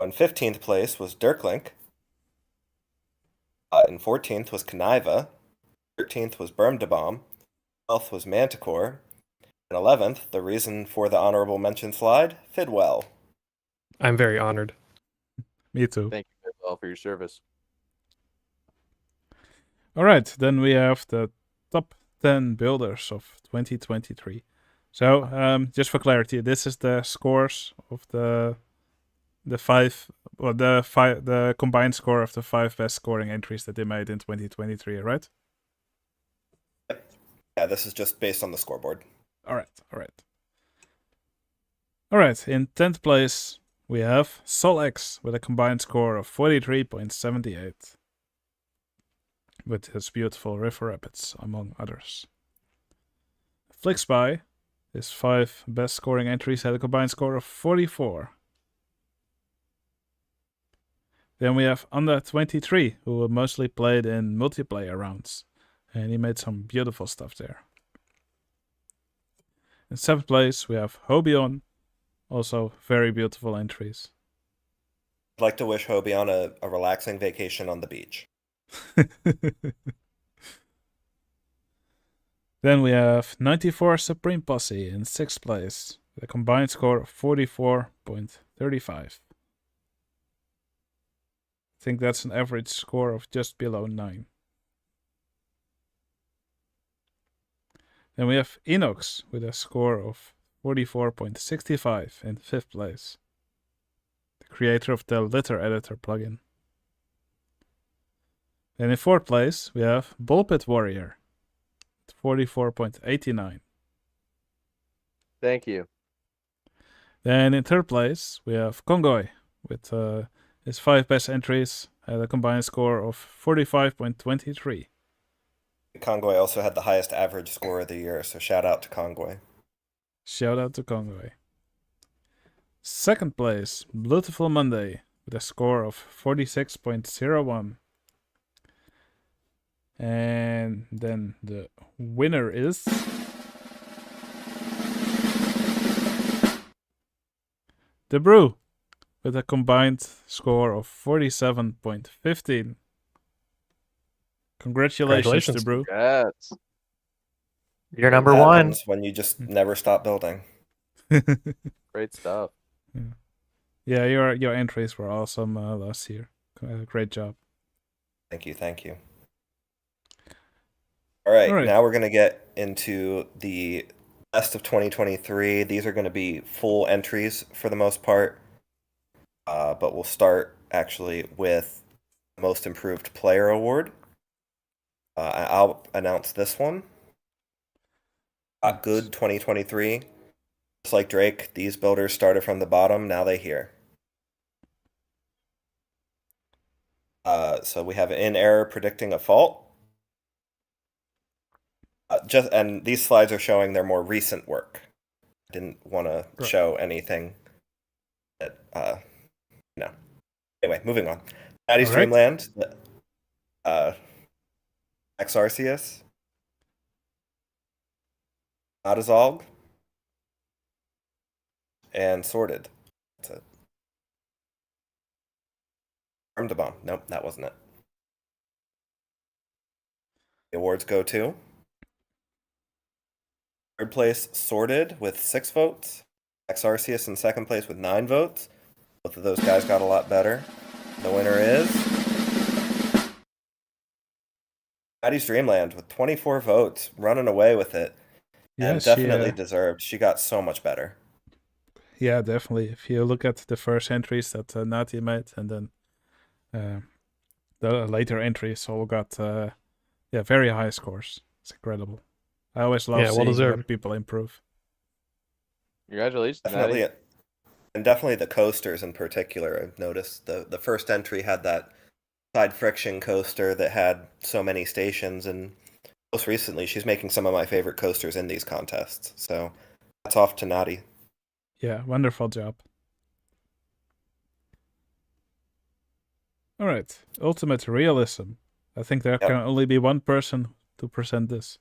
In 15th place was Dirklink. In 14th was Kniva. 13th was Bermdebom. 12th was Manticore. And 11th, the reason for the honorable mention slide, Fidwell. I'm very honored. Me too. Thank you, Bidwell, for your service. All right, then we have the top 10 builders of 2023. So, just for clarity, this is the scores of the combined score of the 5 best scoring entries that they made in 2023, right? Yeah, this is just based on the scoreboard. All right, in 10th place, we have Sol-X with a combined score of 43.78. With his beautiful River Rapids, among others. FlickSpy, his 5 best scoring entries, had a combined score of 44. Then we have Under23, who mostly played in multiplayer rounds, and he made some beautiful stuff there. In 7th place, we have Hobion, also very beautiful entries. I'd like to wish Hobie on a relaxing vacation on the beach. Then we have 94 Supreme Posse in 6th place, with a combined score of 44.35. I think that's an average score of just below 9. Then we have Inox with a score of 44.65 in 5th place. The creator of the Litter Editor plugin. Then in 4th place, we have Bullpit Warrior at 44.89. Thank you. Then in 3rd place, we have Kongoy with his 5 best entries at a combined score of 45.23. Congoy also had the highest average score of the year, so shout out to Congoy. Shout out to Kongoy. 2nd place, Beautiful Monday with a score of 46.01. And then the winner is The Brew with a combined score of 47.15. Congratulations, The Brew. Congrats. You're number That 1. happens when you just never stop building. Great stuff. Yeah, your entries were awesome last year. Great job. Thank you. All right, now we're going to get into the best of 2023. These are going to be full entries for the most part, but we'll start actually with Most Improved Player Award. I'll announce this one. Gud 2023. Just like Drake, these builders started from the bottom, now they here. So we have In Error Predicting a Fault. And these slides are showing their more recent work. I didn't want to show anything that, no. Anyway, moving on. Natty's Dreamland, Exarceus, Adazog, and Sorted. That's it. Bermdebom. Nope, that wasn't it. The awards go to 3rd place, Sorted, with 6 votes. Exarceus in 2nd place with 9 votes. Both of those guys got a lot better. The winner is Natty's Dreamland with 24 votes, running away with it. Yeah, and definitely deserved. She got so much better. Yeah, definitely. If you look at the first entries that Natty made, and then the later entries all got very high scores. It's incredible. I always love seeing people improve. Congratulations, Definitely, Natty. and definitely the coasters in particular. I've noticed the first entry had that side friction coaster that had so many stations, and most recently she's making some of my favorite coasters in these contests. So that's off to Natty. Yeah, wonderful job. All right. Ultimate Realism. I think there Yep. can only be one person to present this.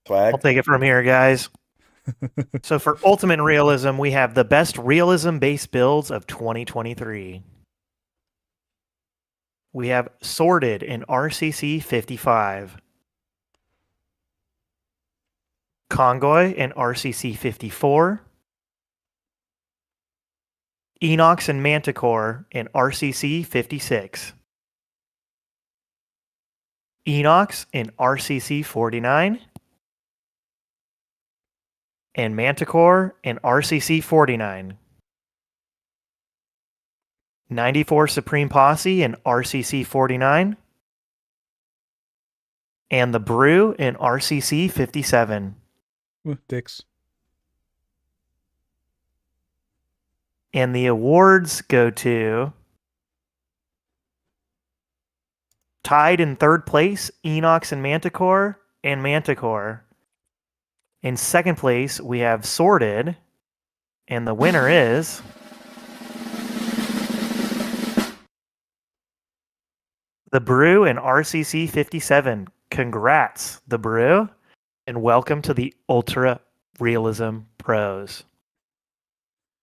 Swag. I'll take it from here, guys. So for Ultimate Realism, we have the best realism-based builds of 2023. We have Sorted in RCC 55. Congoy in RCC 54. Enox and Manticore in RCC 56. Enox in RCC 49. And Manticore in RCC 49. 94 Supreme Posse in RCC 49. And the Brew in RCC 57. Ooh, dicks. And the awards go to, tied in third place, Enox and Manticore. In second place, we have Sorted. And the winner is the Brew in RCC 57. Congrats, the Brew, and welcome to the Ultra Realism Pros.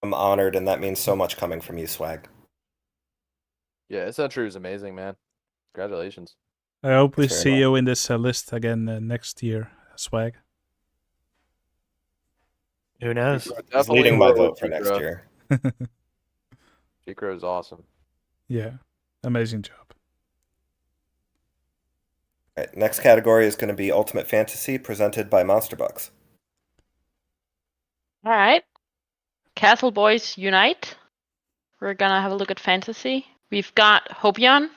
I'm honored, and that means so much coming from you, Swag. Yeah, It's Not True is amazing, man. Congratulations. I hope we Thanks very see much. you in this list again next year, Swag. Who knows? He's Definitely leading my will vote with for next G-Crow. year. G-Crow is awesome. Yeah, amazing job. All right, next category is going to be Ultimate Fantasy, presented by Monster Bucks. All right. Castle Boys Unite. We're gonna have a look at fantasy. We've got Hobion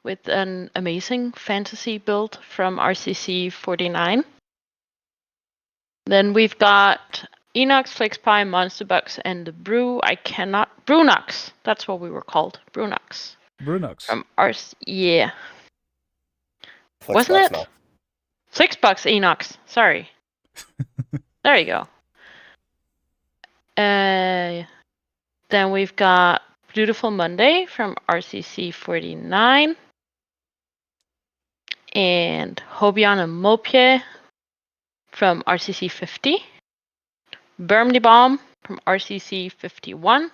with an amazing fantasy build from RCC 49. Then we've got Enox, Flexpie, Monster Bucks, and the Brew. Brunox. That's what we were called. Brunox. Brunox. From yeah. Flexbox Wasn't it? now. Flixbucks Enox. Sorry. There you go. Then we've got Beautiful Monday from RCC 49. And Hobion and Mopie from RCC 50. Bermdy Bomb from RCC 51.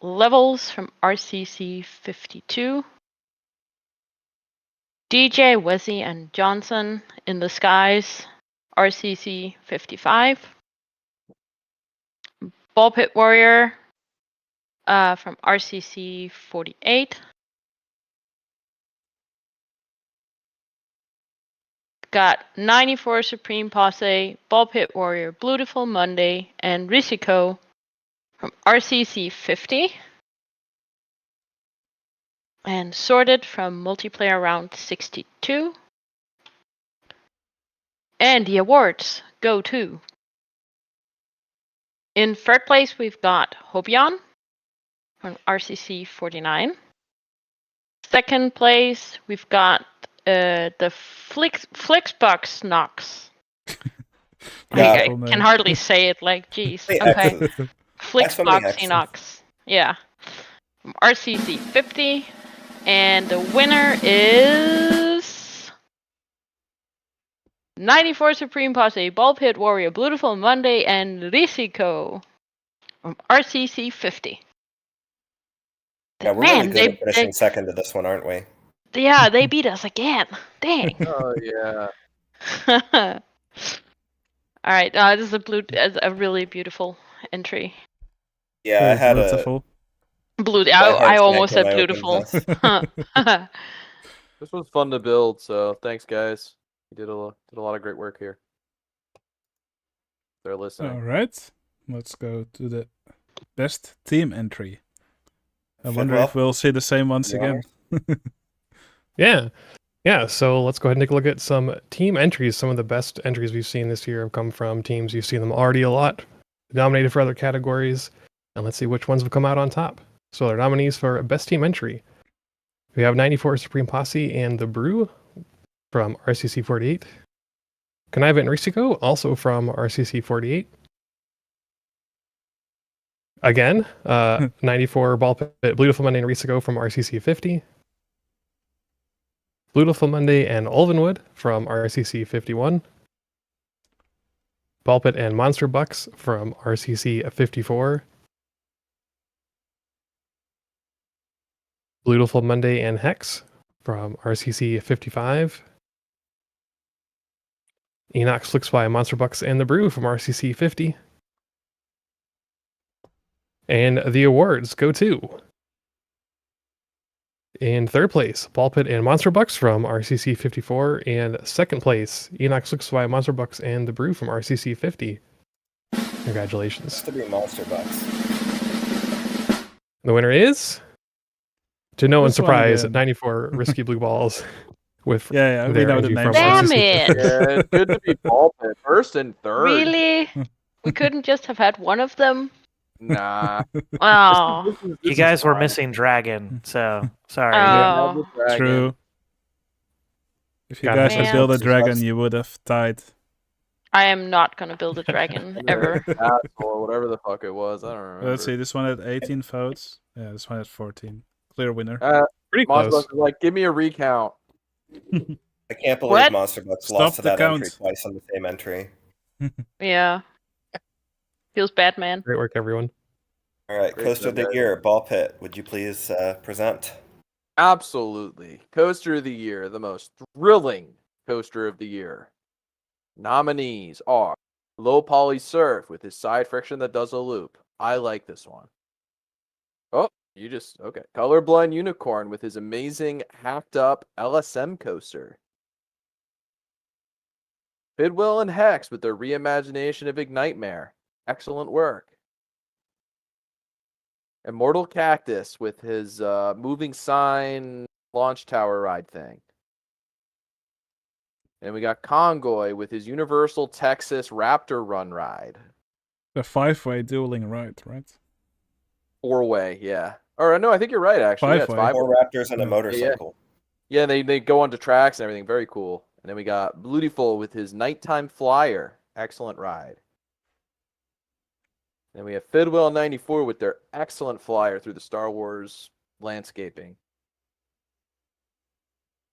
Levels from RCC 52. DJ, Wesley, and Johnson in the Skies, RCC 55. Ball Pit Warrior from RCC 48. Got 94 Supreme Posse, Ball Pit Warrior, Beautiful Monday, and Risiko from RCC 50. And Sorted from Multiplayer Round 62. And the awards go to. In third place, we've got Hobion from RCC 49. Second place, we've got the Flixbox Nox. I Beautiful can name. hardly say it like, geez. Hey, Okay. X's. Flixbox X's. Enox. Yeah. From RCC 50. And the winner is 94 Supreme Posse, Ball Pit Warrior, Beautiful Monday, and Risiko from RCC 50. Yeah, we're Man, really good at finishing second to this one, aren't we? yeah, they beat us again. Dang. Oh yeah. All right, this is a really beautiful entry. Yeah, I Very had beautiful. Blue. My heart I almost sank said when I beautiful. opened this. This was fun to build, so thanks guys. You did a lot of great work here. They're listening. All right, let's go to the best team entry. I Fit wonder well. if we'll see the same ones You again. Yeah. So let's go ahead and take a look at some team entries. Some of the best entries we've seen this year have come from teams. You've seen them already a lot, nominated for other categories. And let's see which ones have come out on top. So our nominees for best team entry. We have 94 Supreme Posse and the Brew from RCC 48. Connive and Risiko, also from RCC 48. Again, 94 Ball Pit, Beautiful Monday and Risico from RCC 50. Beautiful Monday and Ulvenwood from RCC 51. Ball Pit and Monster Bucks from RCC 54. Beautiful Monday and Hex from RCC 55. Enox Flixby, Monster Bucks, and the Brew from RCC 50. And the awards go to, in third place, Ball Pit and Monster Bucks from RCC 54. And second place, Enox Flixby, Monster Bucks, and the Brew from RCC 50. Congratulations. Has to be Monster Bucks. The winner is, to no one's This one surprise, again. 94 Risky Blue Balls with Yeah, we their know the energy names. from Damn RCC. it! Yeah, it's good to be ball pit. First and third. Really? We couldn't just have had one of them? Nah. Oh. You guys were missing Dragon, so sorry. Oh. True. If you Gotta guys have had built a Monster dragon, Bucks. you would have tied. I am not gonna build a dragon ever. Or whatever the fuck it was. I don't remember. Let's see, this one had 18 votes. Yeah, this one had 14. Clear winner. Pretty Monster close. Bucks was like, give me a recount. I can't believe What? Monster Bucks Stop lost to the that entry count. twice on the same entry. Yeah. Feels bad, man. Great work, everyone. All right, Great Coaster of the job, guys. Year, Ball Pit. Would you please present? Absolutely. Coaster of the Year, the most thrilling coaster of the year. Nominees are Low Poly Surf with his side friction that does a loop. I like this one. Oh, you just, okay. Colorblind Unicorn with his amazing hacked up LSM coaster. Bidwell and Hex with their reimagination of Ignitemare. Excellent work. Immortal Cactus with his moving sign launch tower ride thing. And we got Congoy with his Universal Texas Raptor Run ride. The 5-way dueling ride, right? 4-way, yeah. Or no, I think you're right, actually. Yeah, it's 5-way. 5-way. 4 Raptors and a motorcycle. Yeah, they go onto tracks and everything. Very cool. And then we got Blutiful with his Nighttime Flyer. Excellent ride. Then we have Fidwell 94 with their excellent flyer through the Star Wars landscaping.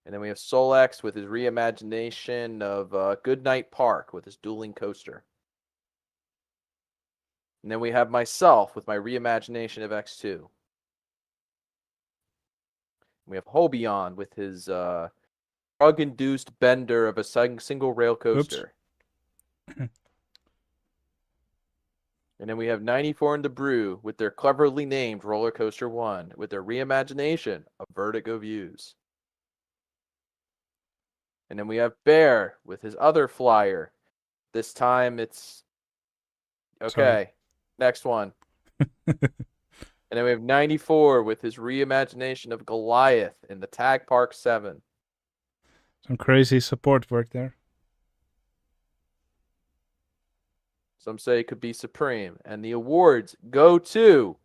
And then we have Solex with his reimagination of Goodnight Park with his dueling coaster. And then we have myself with my reimagination of X2. We have Hobion with his drug-induced bender of a single rail coaster. And then we have 94 and the Brew with their cleverly named Roller Coaster 1 with their reimagination of Vertigo Views. And then we have Bear with his other flyer. This time it's... Okay, Sorry. next one. And then we have 94 with his reimagination of Goliath in the Tag Park 7. Some crazy support work there. Some say it could be Supreme. And the awards go to...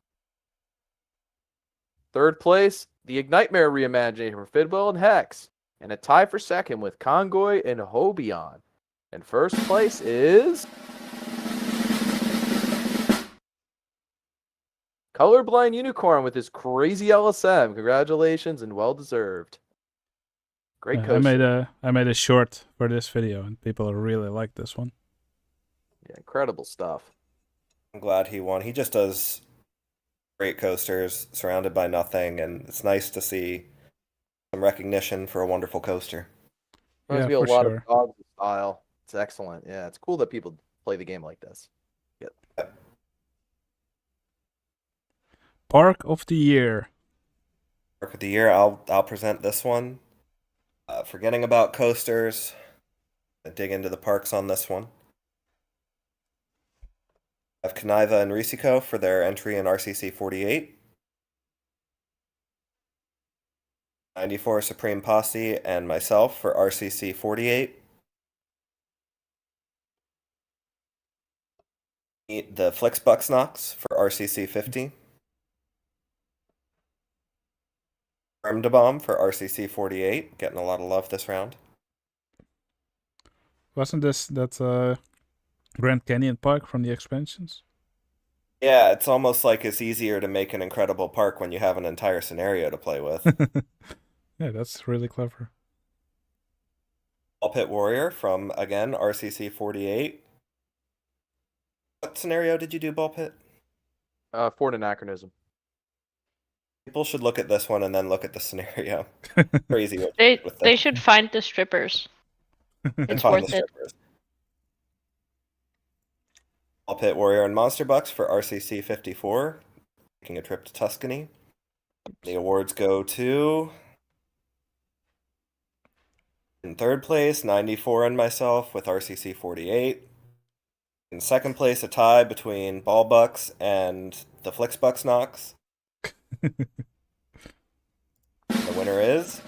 Third place, the Ignitemare reimagination for Fidwell and Hex. And a tie for second with Congoy and Hobion. And first place is... Colorblind Unicorn with his crazy LSM. Congratulations and well deserved. Great coaster. I made a short for this video, and people really like this one. Yeah, incredible stuff. I'm glad he won. He just does great coasters, surrounded by nothing, and it's nice to see some recognition for a wonderful coaster. Reminds Yeah, me a for lot sure. of Dog's style. It's excellent. Yeah, it's cool that people play the game like this. Park of the Year. Park of the Year, I'll present this one. Forgetting about coasters, I dig into the parks on this one. I have Kaniva and Risico for their entry in RCC 48. 94 Supreme Posse and myself for RCC 48. The Flix Bucksnox for RCC 50. Bomb for RCC 48, getting a lot of love this round. Wasn't this that Grand Canyon Park from the expansions? Yeah, it's almost like it's easier to make an incredible park when you have an entire scenario to play with. Yeah, that's really clever. Ball Pit Warrior from, again, RCC 48. What scenario did you do, Ball Pit? Ford Anachronism. People should look at this one and then look at the scenario. Crazy what you They did with they this. should find the strippers. And It's find worth the it. strippers. Ball Pit Warrior and Monster Bucks for RCC 54, taking a trip to Tuscany. The awards go to, in third place, 94 and myself with RCC 48. In second place, a tie between Ball Bucks and the Flix Bucks Knox. The winner is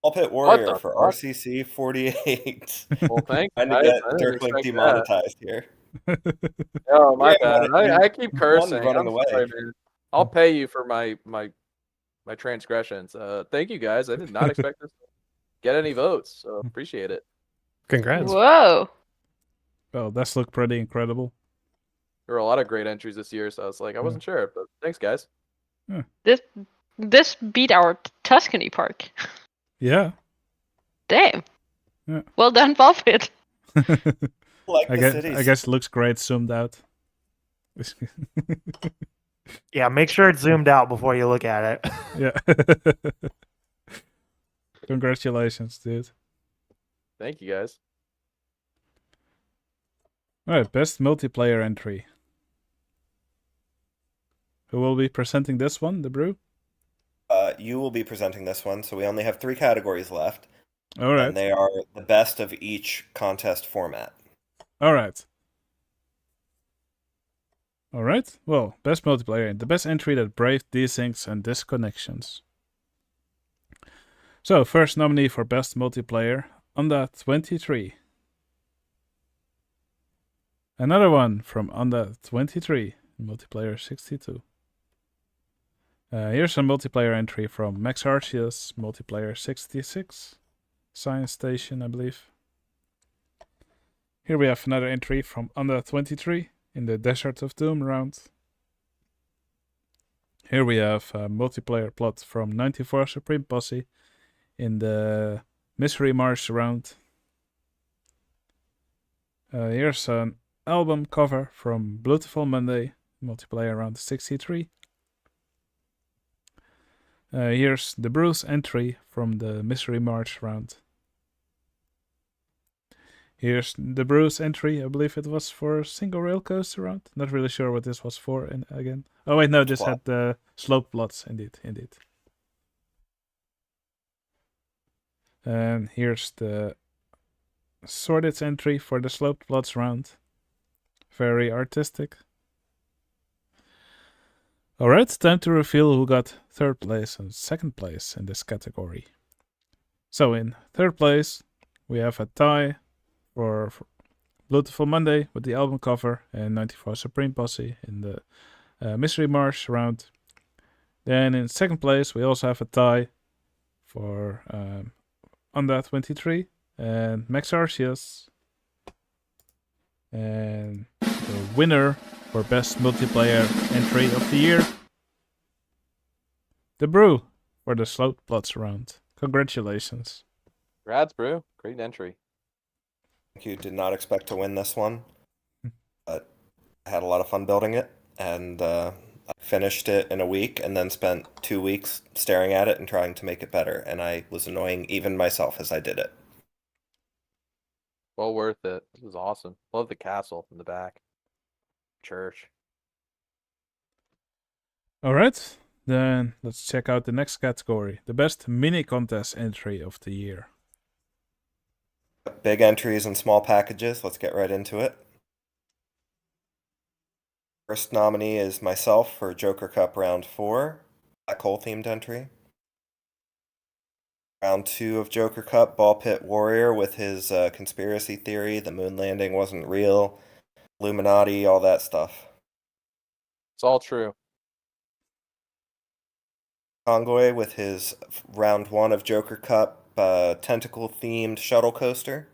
Ball Pit Warrior the for fuck? RCC 48. Well, thank Trying you. to get I didn't Dirk Link expect that. demonetized here. Oh, my Yeah, bad. you I keep won cursing. running I'm away. sorry, man. I'll pay you for my transgressions. Thank you guys. I did not expect this to get any votes, so appreciate it. Congrats. Whoa. Well, that's look pretty incredible. There were a lot of great entries this year, so I was like, I wasn't sure, but thanks, guys. This beat our Tuscany park. Yeah. Damn. Yeah. Well done, Buffett. Like I the guess cities. it looks great zoomed out. Yeah, make sure it's zoomed out before you look at it. Yeah. Congratulations, dude. Thank you, guys. All right, best multiplayer entry. Who will be presenting this one? The Brew? You will be presenting this one, so we only have 3 categories left. All right. And they are the best of each contest format. All right. All right. Well, best multiplayer. The best entry that braved desyncs and disconnections. So, first nominee for best multiplayer, Onda 23. Another one from Onda 23, multiplayer 62. Here's a multiplayer entry from Max Arceus, multiplayer 66. Science Station, I believe. Here we have another entry from Onda 23 in the Desert of Doom round. Here we have a multiplayer plot from 94 Supreme Posse in the Mystery Marsh round. Here's an album cover from Beautiful Monday, multiplayer round 63. Here's the Bruce entry from the Mystery March round. Here's the Bruce entry. I believe it was for single rail coaster round. Not really sure what this was for. And again, oh wait, no, this had the slope plots. Indeed. And here's the sorted entry for the slope plots round. Very artistic. Alright, time to reveal who got third place and second place in this category. So in third place, we have a tie for Beautiful Monday with the album cover and 94 Supreme Posse in the Mystery Marsh round. Then in second place, we also have a tie for Onda 23 and Max Arceus. And the winner for best multiplayer entry of the year, The Brew, for the slope plots round. Congratulations. Congrats, Brew. Great entry. You did not expect to win this one, but I had a lot of fun building it, and I finished it in a week and then spent 2 weeks staring at it and trying to make it better, and I was annoying even myself as I did it. Well worth it. This was awesome. Love the castle in the back. Church. Alright, then let's check out the next category. The best mini contest entry of the year. Big entries and small packages. Let's get right into it. First nominee is myself for Joker Cup Round 4, Black Hole themed entry. Round 2 of Joker Cup, Ball Pit Warrior with his conspiracy theory, the moon landing wasn't real, Illuminati, all that stuff. It's all true. Congoy with his round 1 of Joker Cup tentacle themed shuttle coaster.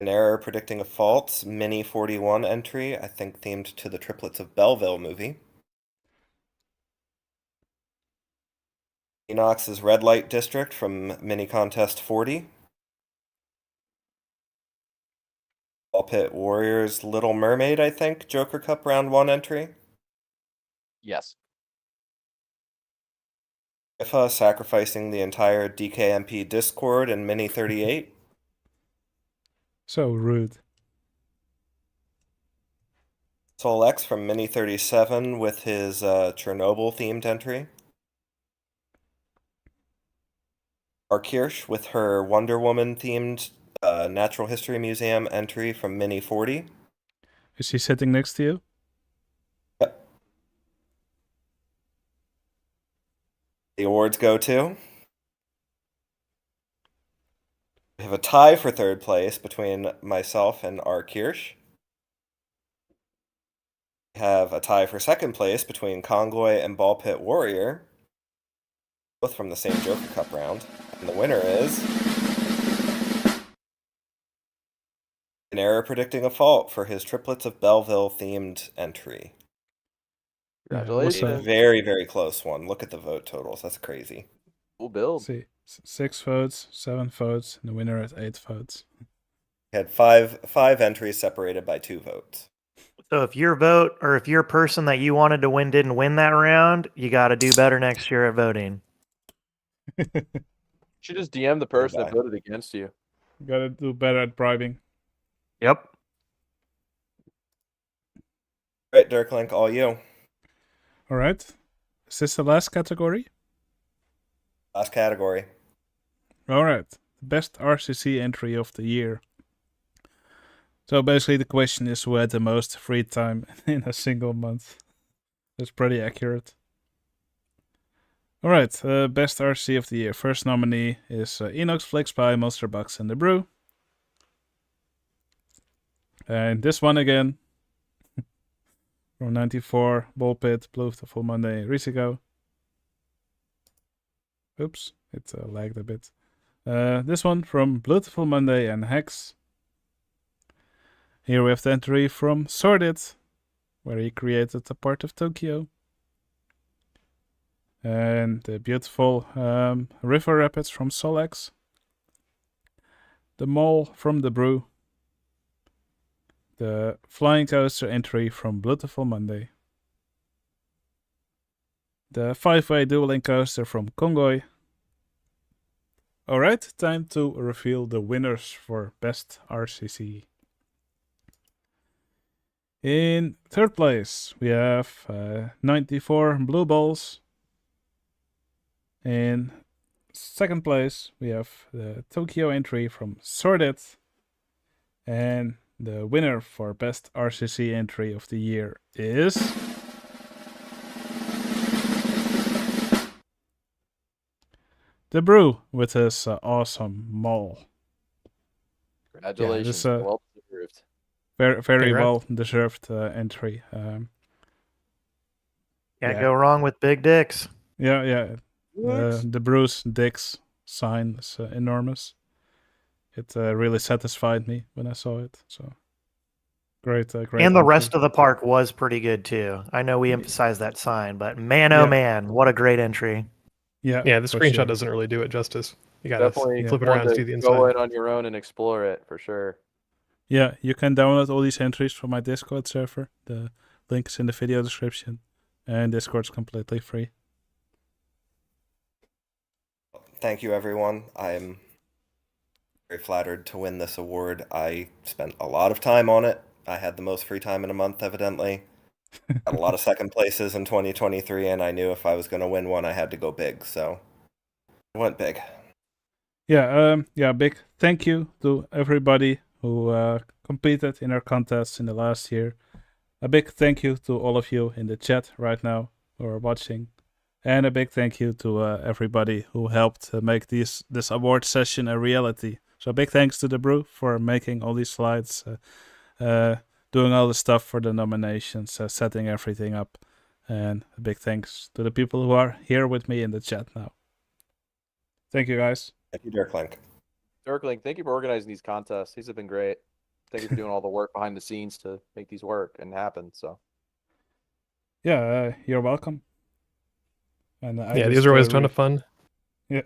An Error Predicting a Fault Mini 41 entry, I think themed to the Triplets of Belleville movie. Enox's Red Light District from Mini Contest 40. Ball Pit Warriors Little Mermaid, I think, Joker Cup Round 1 entry. Yes. IFA sacrificing the entire DKMP Discord in Mini 38. So rude. Soul X from Mini 37 with his Chernobyl themed entry. Arkirsch with her Wonder Woman themed Natural History Museum entry from Mini 40. Is he sitting next to you? Yep. The awards go to. We have a tie for third place between myself and Arkirsch. We have a tie for second place between Congoy and Ball Pit Warrior, both from the same Joker Cup round. And the winner is An Error Predicting a Fault for his Triplets of Belleville themed entry. Congratulations. A very, very close one. Look at the vote totals. That's crazy. Cool build. See, 6 votes, 7 votes, and the winner has 8 votes. We had five entries separated by 2 votes. So if your vote or if your person that you wanted to win didn't win that round, you got to do better next year at voting. You should just DM the person that Goodbye. voted against you. Gotta do better at bribing. Yep. Right, Dirklink, all you. All right. Is this the last category? Last category. All right. Best RCC entry of the year. So basically the question is who had the most free time in a single month. That's pretty accurate. All right. Best RCC of the year. First nominee is Enox Flix by Monster Bucks and the Brew. And this one again. From 94, Ball Pit, Beautiful Monday, Risico. Oops, it lagged a bit. This one from Beautiful Monday and Hex. Here we have the entry from Sordid, where he created a part of Tokyo. And the beautiful River Rapids from Solex. The Mole from the Brew. The Flying Coaster entry from Beautiful Monday. The 5-way dueling coaster from Kongoy. Alright, time to reveal the winners for Best RCC. In third place, we have 94 Blue Balls. In second place, we have the Tokyo entry from Sordid. And the winner for Best RCC entry of the year is The Brew with his awesome mole. Congratulations. Yeah, this, well deserved. Very Congrats. well deserved entry. Can't Yeah. go wrong with big dicks. Yeah. The Brew's Dicks sign is enormous. It really satisfied me when I saw it. So great. And the entry. rest of the park was pretty good too. I know we emphasized that sign, but man, oh Yeah. man, what a great entry. Yeah, Yeah, the for screenshot sure. doesn't really do it justice. You gotta Definitely flip it one around and to see the go inside. in on your own and explore it for sure. Yeah, you can download all these entries from my Discord server. The link is in the video description. And Discord's completely free. Thank you, everyone. I'm very flattered to win this award. I spent a lot of time on it. I had the most free time in a month, evidently. Got a lot of second places in 2023, and I knew if I was going to win one, I had to go big. So I went big. Yeah, big thank you to everybody who competed in our contests in the last year. A big thank you to all of you in the chat right now who are watching. And a big thank you to everybody who helped make this award session a reality. So big thanks to the Brew for making all these slides, doing all the stuff for the nominations, setting everything up. And a big thanks to the people who are here with me in the chat now. Thank you, guys. Thank you, Dirklink. Dirklink, thank you for organizing these contests. These have been great. Thank you for doing all the work behind the scenes to make these work and happen. So Yeah, you're welcome. And I Yeah, these just, are always a ton of fun. Yeah.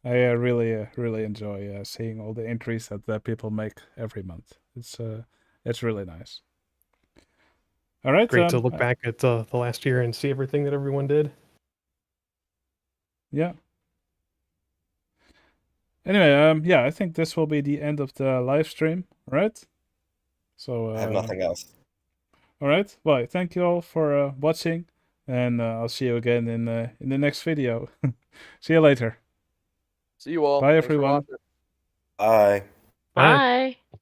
I really enjoy seeing all the entries that people make every month. It's really nice. All right. Great to look back at the last year and see everything that everyone did. Yeah. Anyway, yeah, I think this will be the end of the live stream, right? So I have nothing else. All right. Well, thank you all for watching, and I'll see you again in the next video. See you later. see you all. Bye, Thanks for everyone. watching. Bye. Bye. Bye.